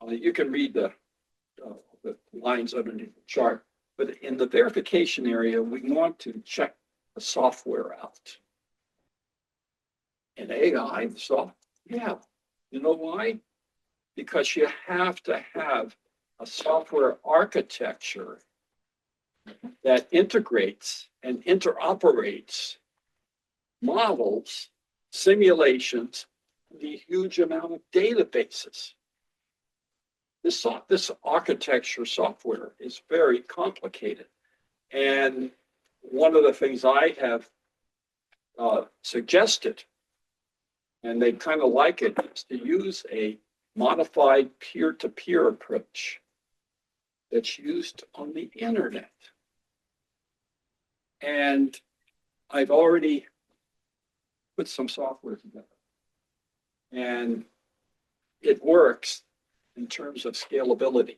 Speaker 2: you can read the lines underneath the chart, but in the verification area, we want to check the software out. In AI, yeah. You know why? Because you have to have a software architecture that integrates and interoperates models, simulations, the huge amount of databases. This architecture software is very complicated. And one of the things I have suggested, and they kind of like it, is to use a modified peer-to-peer approach that's used on the internet. And I've already put some software together. And it works in terms of scalability.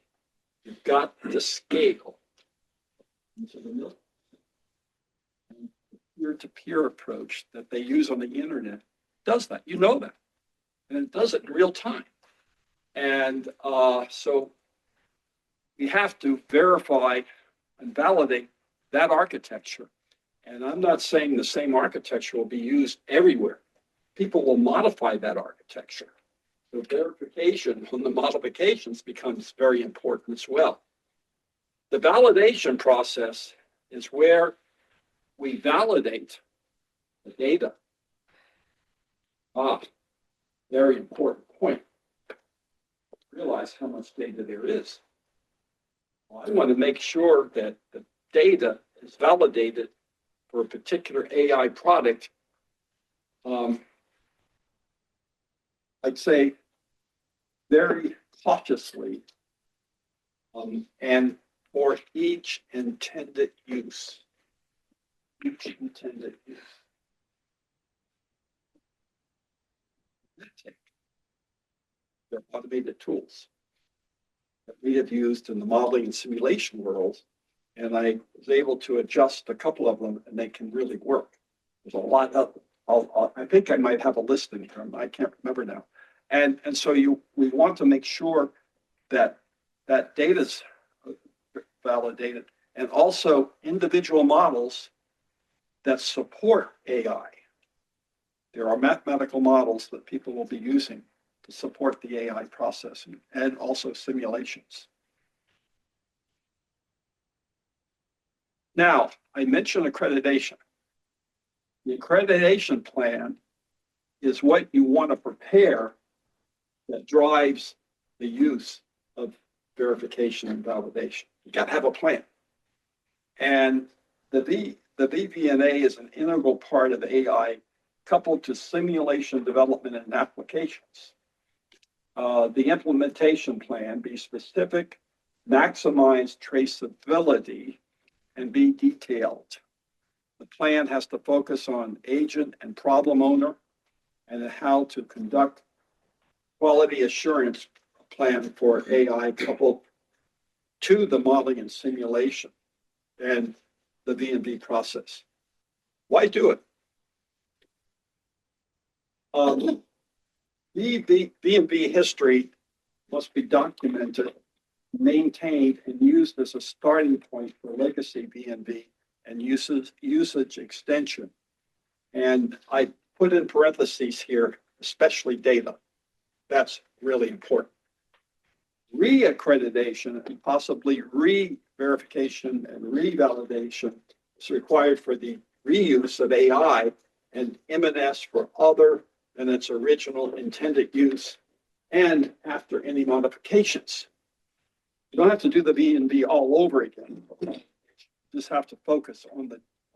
Speaker 2: You've got the scale into the middle. And the peer-to-peer approach that they use on the internet does that. You know that. And it does it in real time. And so we have to verify and validate that architecture. And I'm not saying the same architecture will be used everywhere. People will modify that architecture. So verification on the modifications becomes very important as well. The validation process is where we validate the data. Very important point. Realize how much data there is. Well, I want to make sure that the data is validated for a particular AI product. I'd say very cautiously and for each intended use. Each intended use. The automated tools that we have used in the modeling and simulation world, and I was able to adjust a couple of them, and they can really work. There's a lot of them. I think I might have a list in here. I can't remember now. And so we want to make sure that that data's validated, and also individual models that support AI. There are mathematical models that people will be using to support the AI processing and also simulations. Now, I mentioned accreditation. The accreditation plan is what you want to prepare that drives the use of verification and validation. You got to have a plan. And the VV&A is an integral part of AI coupled to simulation development and applications. The implementation plan, be specific, maximize traceability, and be detailed. The plan has to focus on agent and problem owner and how to conduct quality assurance plan for AI coupled to the modeling and simulation and the V&V process. Why do it? V&V history must be documented, maintained, and used as a starting point for legacy V&V and usage extension. And I put in parentheses here, especially data. That's really important. Re-accreditation and possibly re-verification and revalidation is required for the reuse of AI and M&S for other than its original intended use and after any modifications. You don't have to do the V&V all over again. You just have to focus on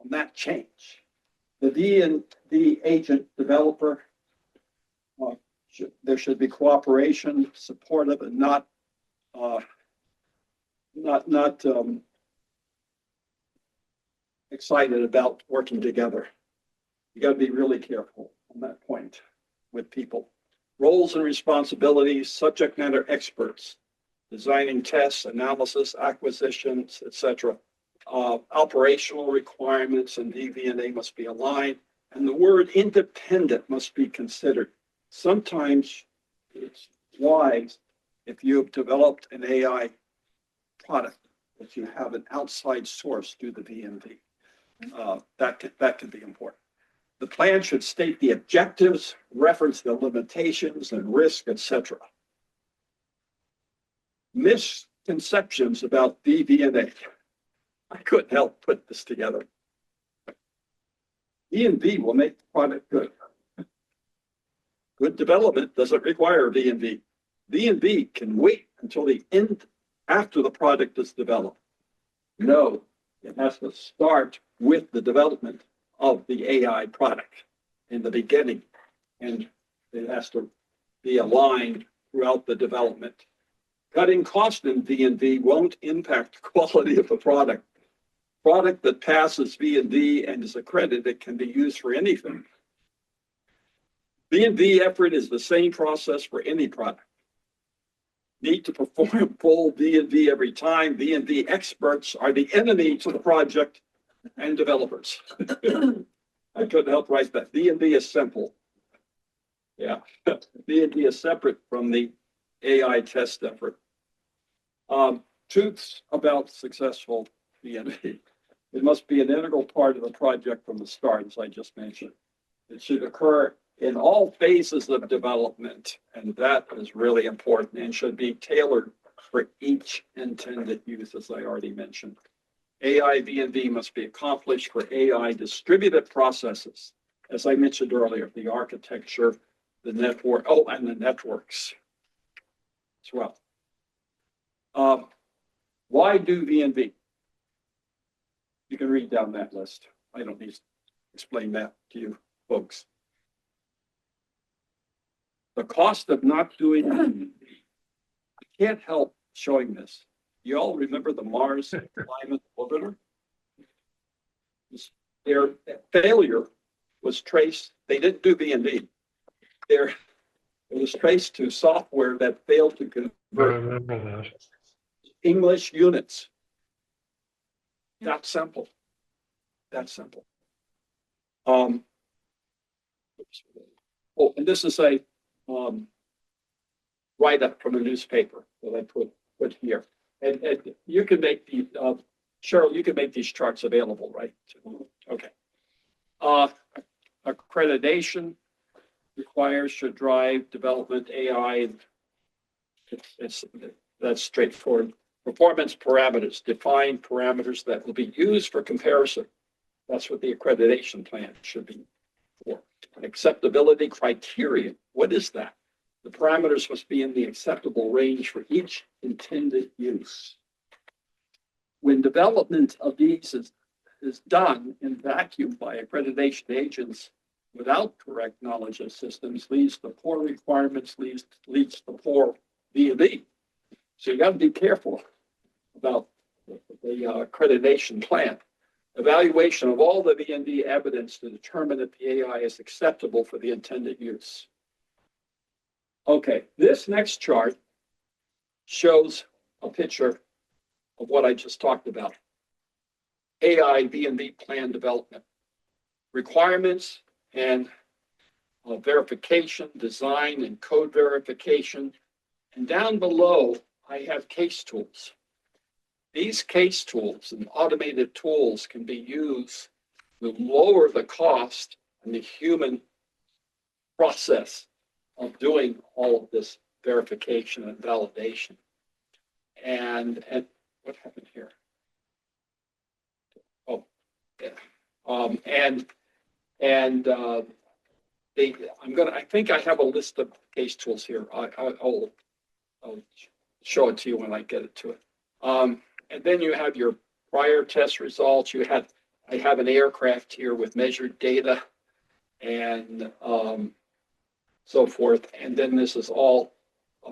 Speaker 2: that change. The V&V agent developer, there should be cooperation, supportive, and not excited about working together. You got to be really careful on that point with people. Roles and responsibilities, subject matter experts, designing tests, analysis, acquisitions, etc. Operational requirements and DV&A must be aligned, and the word independent must be considered. Sometimes it's wise if you have developed an AI product that you have an outside source do the V&V. That can be important. The plan should state the objectives, reference the limitations and risk, etc. Misconceptions about V&A. I couldn't help put this together. V&V will make the product good. Good development doesn't require V&V. V&V can wait until the end after the product is developed. No, it has to start with the development of the AI product in the beginning, and it has to be aligned throughout the development. Cutting cost in V&V won't impact the quality of the product. Product that passes V&V and is accredited can be used for anything. V&V effort is the same process for any product. Need to perform full V&V every time. V&V experts are the enemy to the project and developers. I couldn't help write that. V&V is simple. Yeah, V&V is separate from the AI test effort. Truths about successful V&V. It must be an integral part of the project from the start, as I just mentioned. It should occur in all phases of development, and that is really important and should be tailored for each intended use, as I already mentioned. AI V&V must be accomplished for AI distributed processes, as I mentioned earlier, the architecture, the network, and the networks as well. Why do V&V? You can read down that list. I don't need to explain that to you folks. The cost of not doing V&V. I can't help showing this. You all remember the Mars Climate Orbiter? Their failure was traced, they didn't do V&V. It was traced to software that failed to convert English units. That simple. That simple. And this is a write-up from a newspaper that I put here. And you can make the, Cheryl, you can make these charts available, right? Okay. Accreditation requires should drive development AI. That's straightforward. Performance parameters, define parameters that will be used for comparison. That's what the accreditation plan should be for. An acceptability criteria, what is that? The parameters must be in the acceptable range for each intended use. When development of these is done in vacuum by accreditation agents without correct knowledge of systems, leads to poor requirements, leads to poor V&V. So you got to be careful about the accreditation plan. Evaluation of all the V&V evidence to determine if the AI is acceptable for the intended use. Okay, this next chart shows a picture of what I just talked about. AI V&V plan development, requirements and verification, design and code verification. And down below, I have case tools. These case tools and automated tools can be used to lower the cost and the human process of doing all of this verification and validation. And what happened here? Oh, yeah. I think I have a list of case tools here. I'll show it to you when I get it to it. And then you have your prior test results. I have an aircraft here with measured data and so forth. And then this is all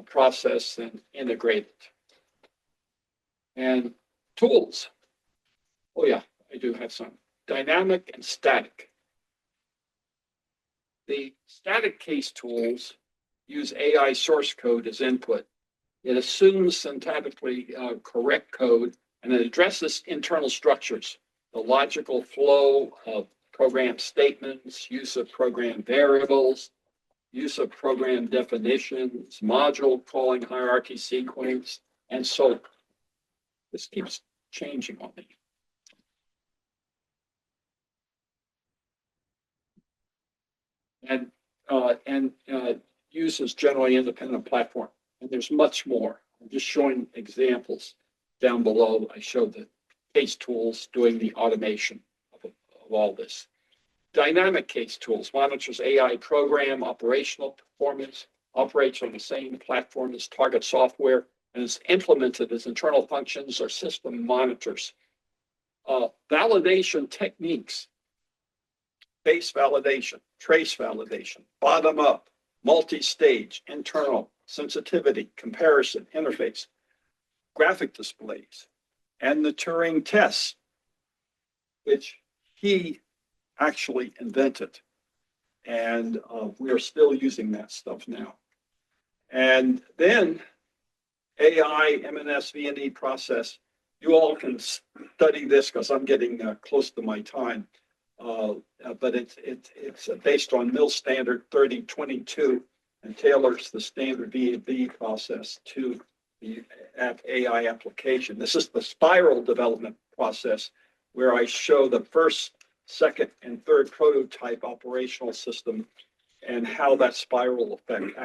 Speaker 2: processed and integrated. And tools. Oh yeah, I do have some. Dynamic and static. The static case tools use AI source code as input. It assumes syntactically correct code and it addresses internal structures, the logical flow of program statements, use of program variables, use of program definitions, module calling hierarchy sequence, and so on. This keeps changing on me. And uses generally independent platform. And there's much more. I'm just showing examples down below. I showed the case tools doing the automation of all this. Dynamic case tools monitors AI program operational performance, operates on the same platform as target software, and is implemented as internal functions or system monitors. Validation techniques, base validation, trace validation, bottom up, multi-stage, internal, sensitivity, comparison, interface, graphic displays, and the Turing test, which he actually invented. And we are still using that stuff now. And then AI, MNS, V&E process. You all can study this because I'm getting close to my time. But it's based on MIL standard 3022 and tailors the standard V&V process to the AI application. This is the spiral development process where I show the first, second, and third prototype operational system and how that spiral effect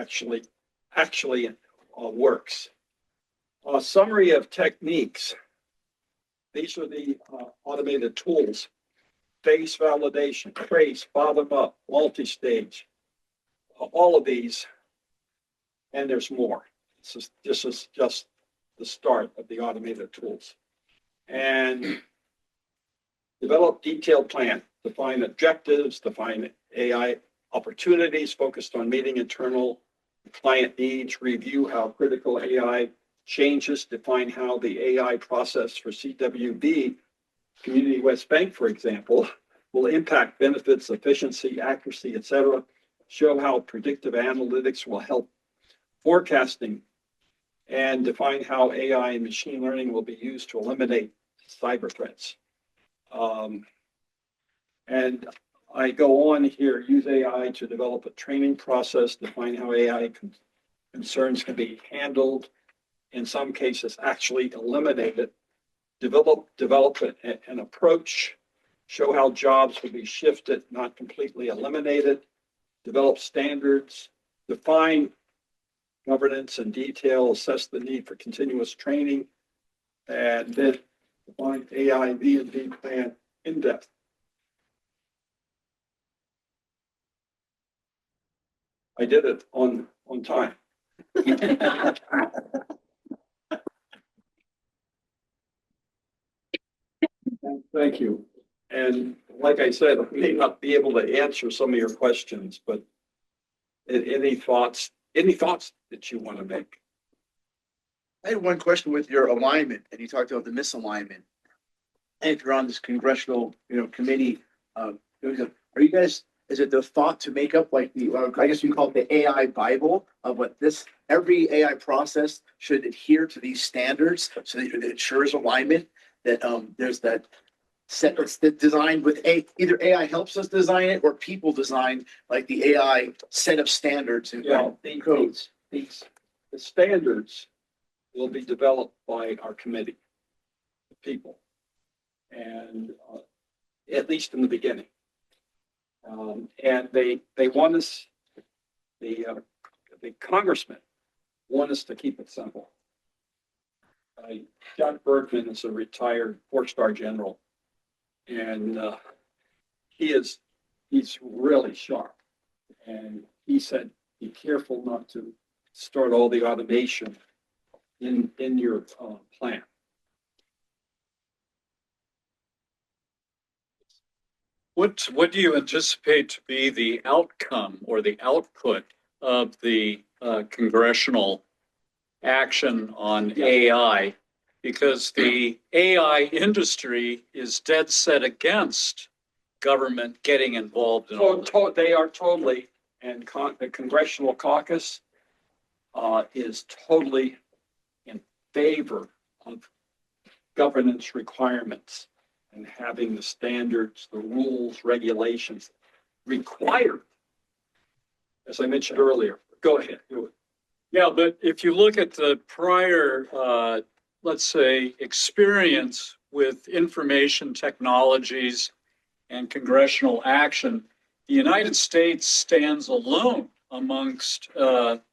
Speaker 2: actually works. A summary of techniques. These are the automated tools. Base validation, trace, bottom up, multi-stage, all of these, and there's more. This is just the start of the automated tools. And develop detailed plan, define objectives, define AI opportunities focused on meeting internal client needs, review how critical AI changes, define how the AI process for CWB, Community West Bank, for example, will impact benefits, efficiency, accuracy, etc. Show how predictive analytics will help forecasting, and define how AI and machine learning will be used to eliminate cyber threats. And I go on here, use AI to develop a training process, define how AI concerns can be handled, in some cases actually eliminated, develop an approach, show how jobs will be shifted, not completely eliminated, develop standards, define governance in detail, assess the need for continuous training, and then define AI V&V plan in depth. I did it on time. Thank you. And like I said, I may not be able to answer some of your questions, but any thoughts that you want to make?
Speaker 4: I had one question with your alignment, and you talked about the misalignment. And if you're on this congressional, committee, are you guys? Is it the thought to make up like I guess you call it the AI Bible of what this every AI process should adhere to these standards so that it ensures alignment, that there's that set that's designed with either AI helps us design it or people design like the AI set of standards and codes.
Speaker 2: The standards will be developed by our committee, the people, and at least in the beginning. And they want us, the congressmen want us to keep it simple. John Bergman is a retired four-star general, and he's really sharp. And he said, be careful not to start all the automation in your plan.
Speaker 5: What do you anticipate to be the outcome or the output of the congressional action on AI? Because the AI industry is dead set against government getting involved in all this.
Speaker 2: They are totally, and the Congressional Caucus is totally in favor of governance requirements and having the standards, the rules, regulations required. As I mentioned earlier, go ahead, do it.
Speaker 5: Yeah, but if you look at the prior, let's say, experience with information technologies and congressional action, the United States stands alone amongst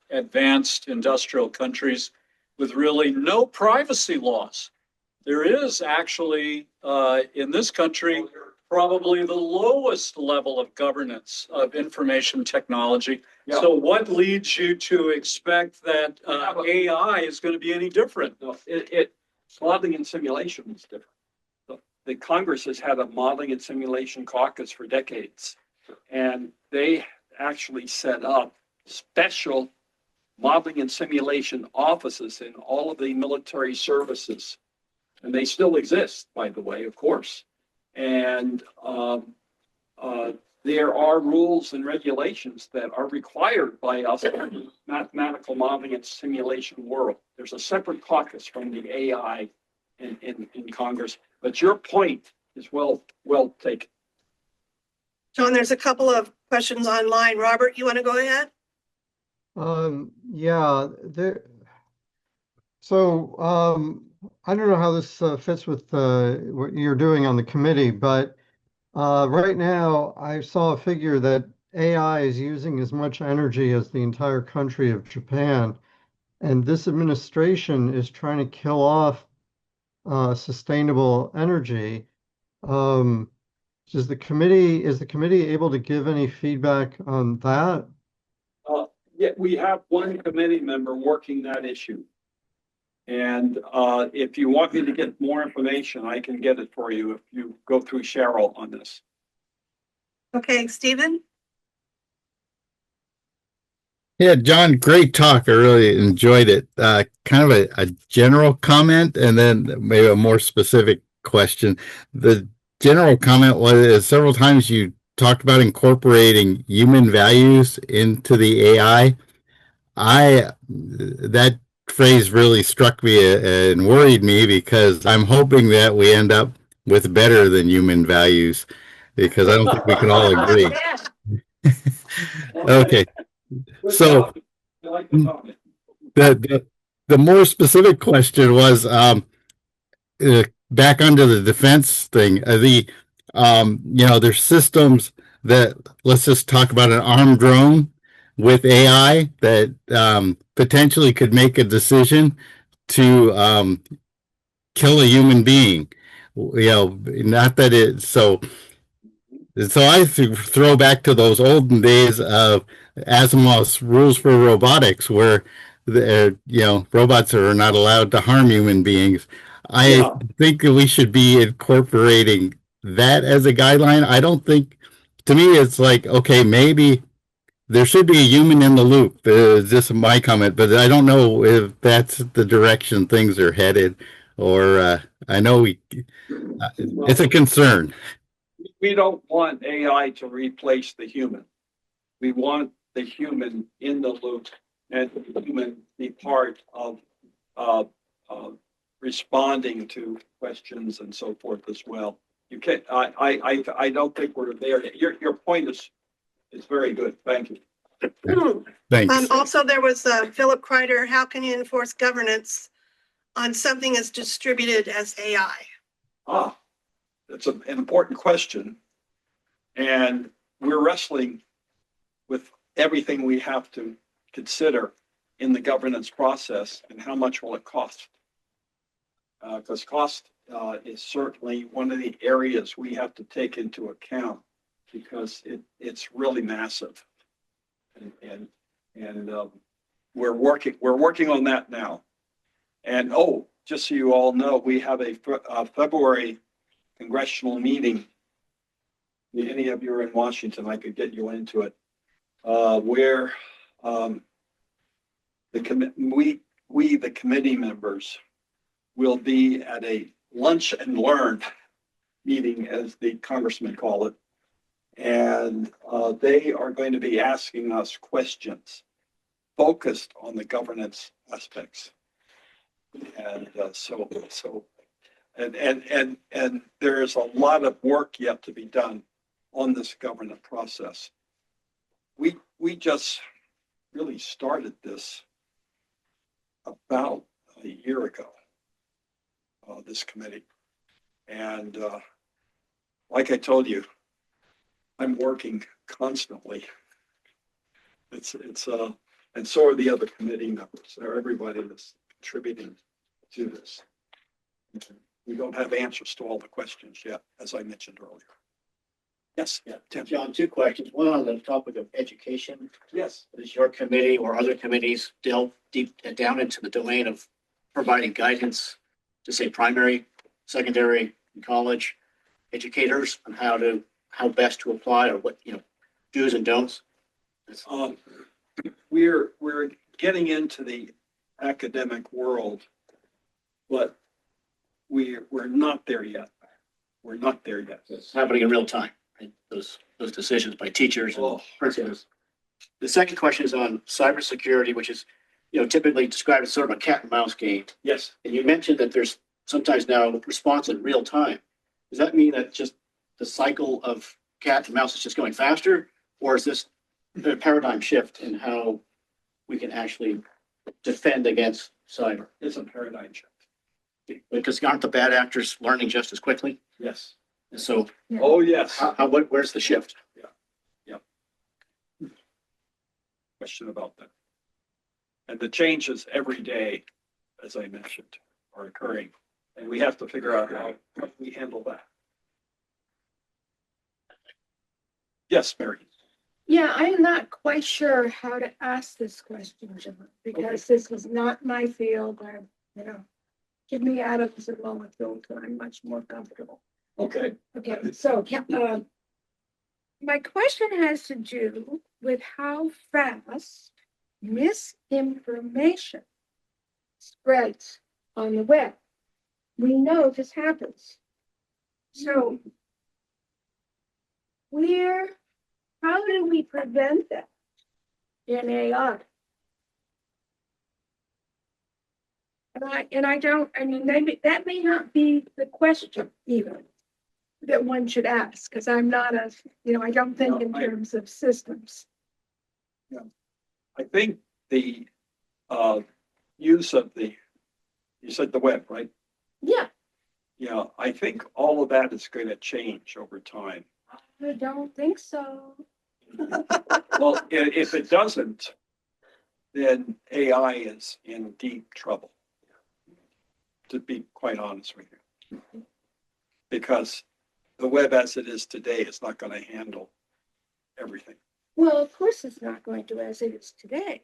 Speaker 5: advanced industrial countries with really no privacy laws. There is actually, in this country, probably the lowest level of governance of information technology.
Speaker 2: Yeah.
Speaker 5: So what leads you to expect that AI is going to be any different?
Speaker 2: No, modeling and simulation is different. The Congress has had a modeling and simulation caucus for decades, and they actually set up special modeling and simulation offices in all of the military services. And they still exist, by the way, of course. And there are rules and regulations that are required by us in the mathematical modeling and simulation world. There's a separate caucus from the AI in Congress. But your point is well taken.
Speaker 6: John, there's a couple of questions online. Robert, you want to go ahead?
Speaker 7: Yeah, I don't know how this fits with what you're doing on the committee, but right now I saw a figure that AI is using as much energy as the entire country of Japan, and this administration is trying to kill off sustainable energy. Is the committee able to give any feedback on that?
Speaker 2: Yeah, we have one committee member working that issue. And if you want me to get more information, I can get it for you if you go through Cheryl on this.
Speaker 6: Okay, Stephen?
Speaker 8: Yeah, John, great talk. I really enjoyed it. Kind of a general comment and then maybe a more specific question. The general comment was several times you talked about incorporating human values into the AI. That phrase really struck me and worried me because I'm hoping that we end up with better than human values because I don't think we can all agree. Okay. So the more specific question was back under the defense thing. There's systems that, let's just talk about an armed drone with AI that potentially could make a decision to kill a human being. Not that it so. So I throw back to those olden days of Asimov's rules for robotics, where robots are not allowed to harm human beings. I think that we should be incorporating that as a guideline. I don't think, to me, it's like, okay, maybe there should be a human in the loop. It's just my comment, but I don't know if that's the direction things are headed, or I know it's a concern.
Speaker 2: We don't want AI to replace the human. We want the human in the loop and human be part of uh, uh, responding to questions and so forth as well. You can't. I don't think we're there. Your point is very good. Thank you.
Speaker 8: Thanks.
Speaker 6: Also, there was Philip Kreider, how can you enforce governance on something as distributed as AI?
Speaker 2: That's an important question. And we're wrestling with everything we have to consider in the governance process and how much will it cost? Because cost is certainly one of the areas we have to take into account because it's really massive. And we're working on that now. And just so you all know, we have a February congressional meeting. If any of you are in Washington, I could get you into it. Where the committee members will be at a lunch and learn meeting, as the congressmen call it, and they are going to be asking us questions focused on the governance aspects. And and there's a lot of work yet to be done on this governance process. We just really started this about a year ago, this committee. And like I told you, I'm working constantly. And so are the other committee members. Everybody that's contributing to this. We don't have answers to all the questions yet, as I mentioned earlier. Yes, Tim.
Speaker 1: John, two questions. One on the topic of education.
Speaker 2: Yes.
Speaker 1: Does your committee or other committees delve deep down into the domain of providing guidance to, say, primary, secondary, and college educators on how best to apply, or what, do's and don'ts?
Speaker 2: We're getting into the academic world, but we're not there yet. We're not there yet.
Speaker 1: It's happening in real time, right? Those decisions by teachers and principals. The second question is on cybersecurity, which is, typically described as sort of a cat and mouse game.
Speaker 2: Yes.
Speaker 1: And you mentioned that there's sometimes now response in real time. Does that mean that just the cycle of cat and mouse is just going faster, or is this a paradigm shift in how we can actually defend against cyber?
Speaker 2: It's a paradigm shift.
Speaker 1: Because aren't the bad actors learning just as quickly?
Speaker 2: Yes.
Speaker 1: And so,
Speaker 2: Oh, yes.
Speaker 1: where's the shift?
Speaker 2: Question about that. And the changes every day, as I mentioned, are occurring. And we have to figure out how we handle that. Yes, Mary.
Speaker 9: Yeah, I am not quite sure how to ask this question, John, because this is not my field. Give me Adams and Lowenfield, and I'm much more comfortable.
Speaker 2: Okay.
Speaker 9: Okay, so my question has to do with how fast misinformation spreads on the web. We know this happens. So how do we prevent that in AI? Maybe that may not be the question even that one should ask, because I'm not I don't think in terms of systems.
Speaker 2: Yeah. I think the use of you said the web, right?
Speaker 9: Yeah.
Speaker 2: Yeah, I think all of that is going to change over time.
Speaker 9: I don't think so.
Speaker 2: Well, if it doesn't, then AI is in deep trouble, to be quite honest with you. Because the web as it is today is not going to handle everything.
Speaker 9: Well, of course it's not going to as it is today.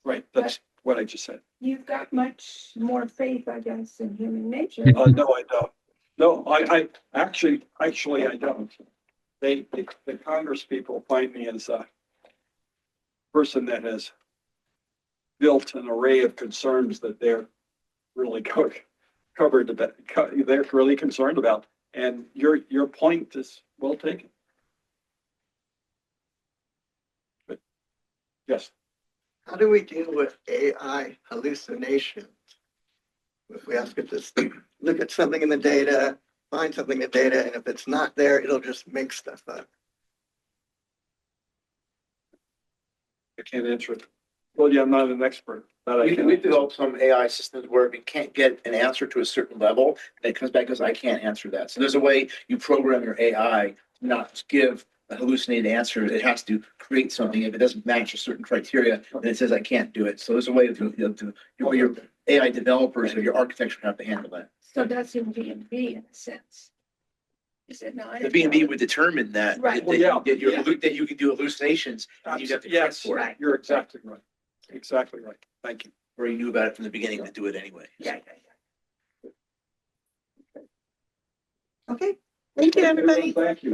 Speaker 2: Right, that's what I just said.
Speaker 9: You've got much more faith, I guess, in human nature.
Speaker 2: No, I don't. No, I actually I don't. The Congress people find me as a person that has built an array of concerns that they're really covered about. They're really concerned about, and your point is well taken. But yes.
Speaker 10: How do we deal with AI hallucinations? If we ask it to look at something in the data, find something in the data, and if it's not there, it'll just make stuff up.
Speaker 2: I can't answer it. Well, yeah, I'm not an expert, but I
Speaker 4: We've
Speaker 2: can.
Speaker 4: developed some AI systems where we can't get an answer to a certain level, and it comes back as I can't answer that. So there's a way you program your AI to not just give a hallucinated answer. It has to create something. If it doesn't match a certain criteria, then it says I can't do it. So there's a way your AI developers or your architecture have to handle that.
Speaker 9: So that's in B&B in a sense. Is it not?
Speaker 4: The B&B would determine that,
Speaker 9: Right.
Speaker 4: that you can do hallucinations, and you have to check
Speaker 2: Yes,
Speaker 4: for it.
Speaker 9: Right.
Speaker 2: you're exactly right. Exactly right. Thank you.
Speaker 4: Or you knew about it from the beginning to do it anyway.
Speaker 9: Yeah, yeah, yeah.
Speaker 6: Okay, thank you, everybody.
Speaker 2: Thank you.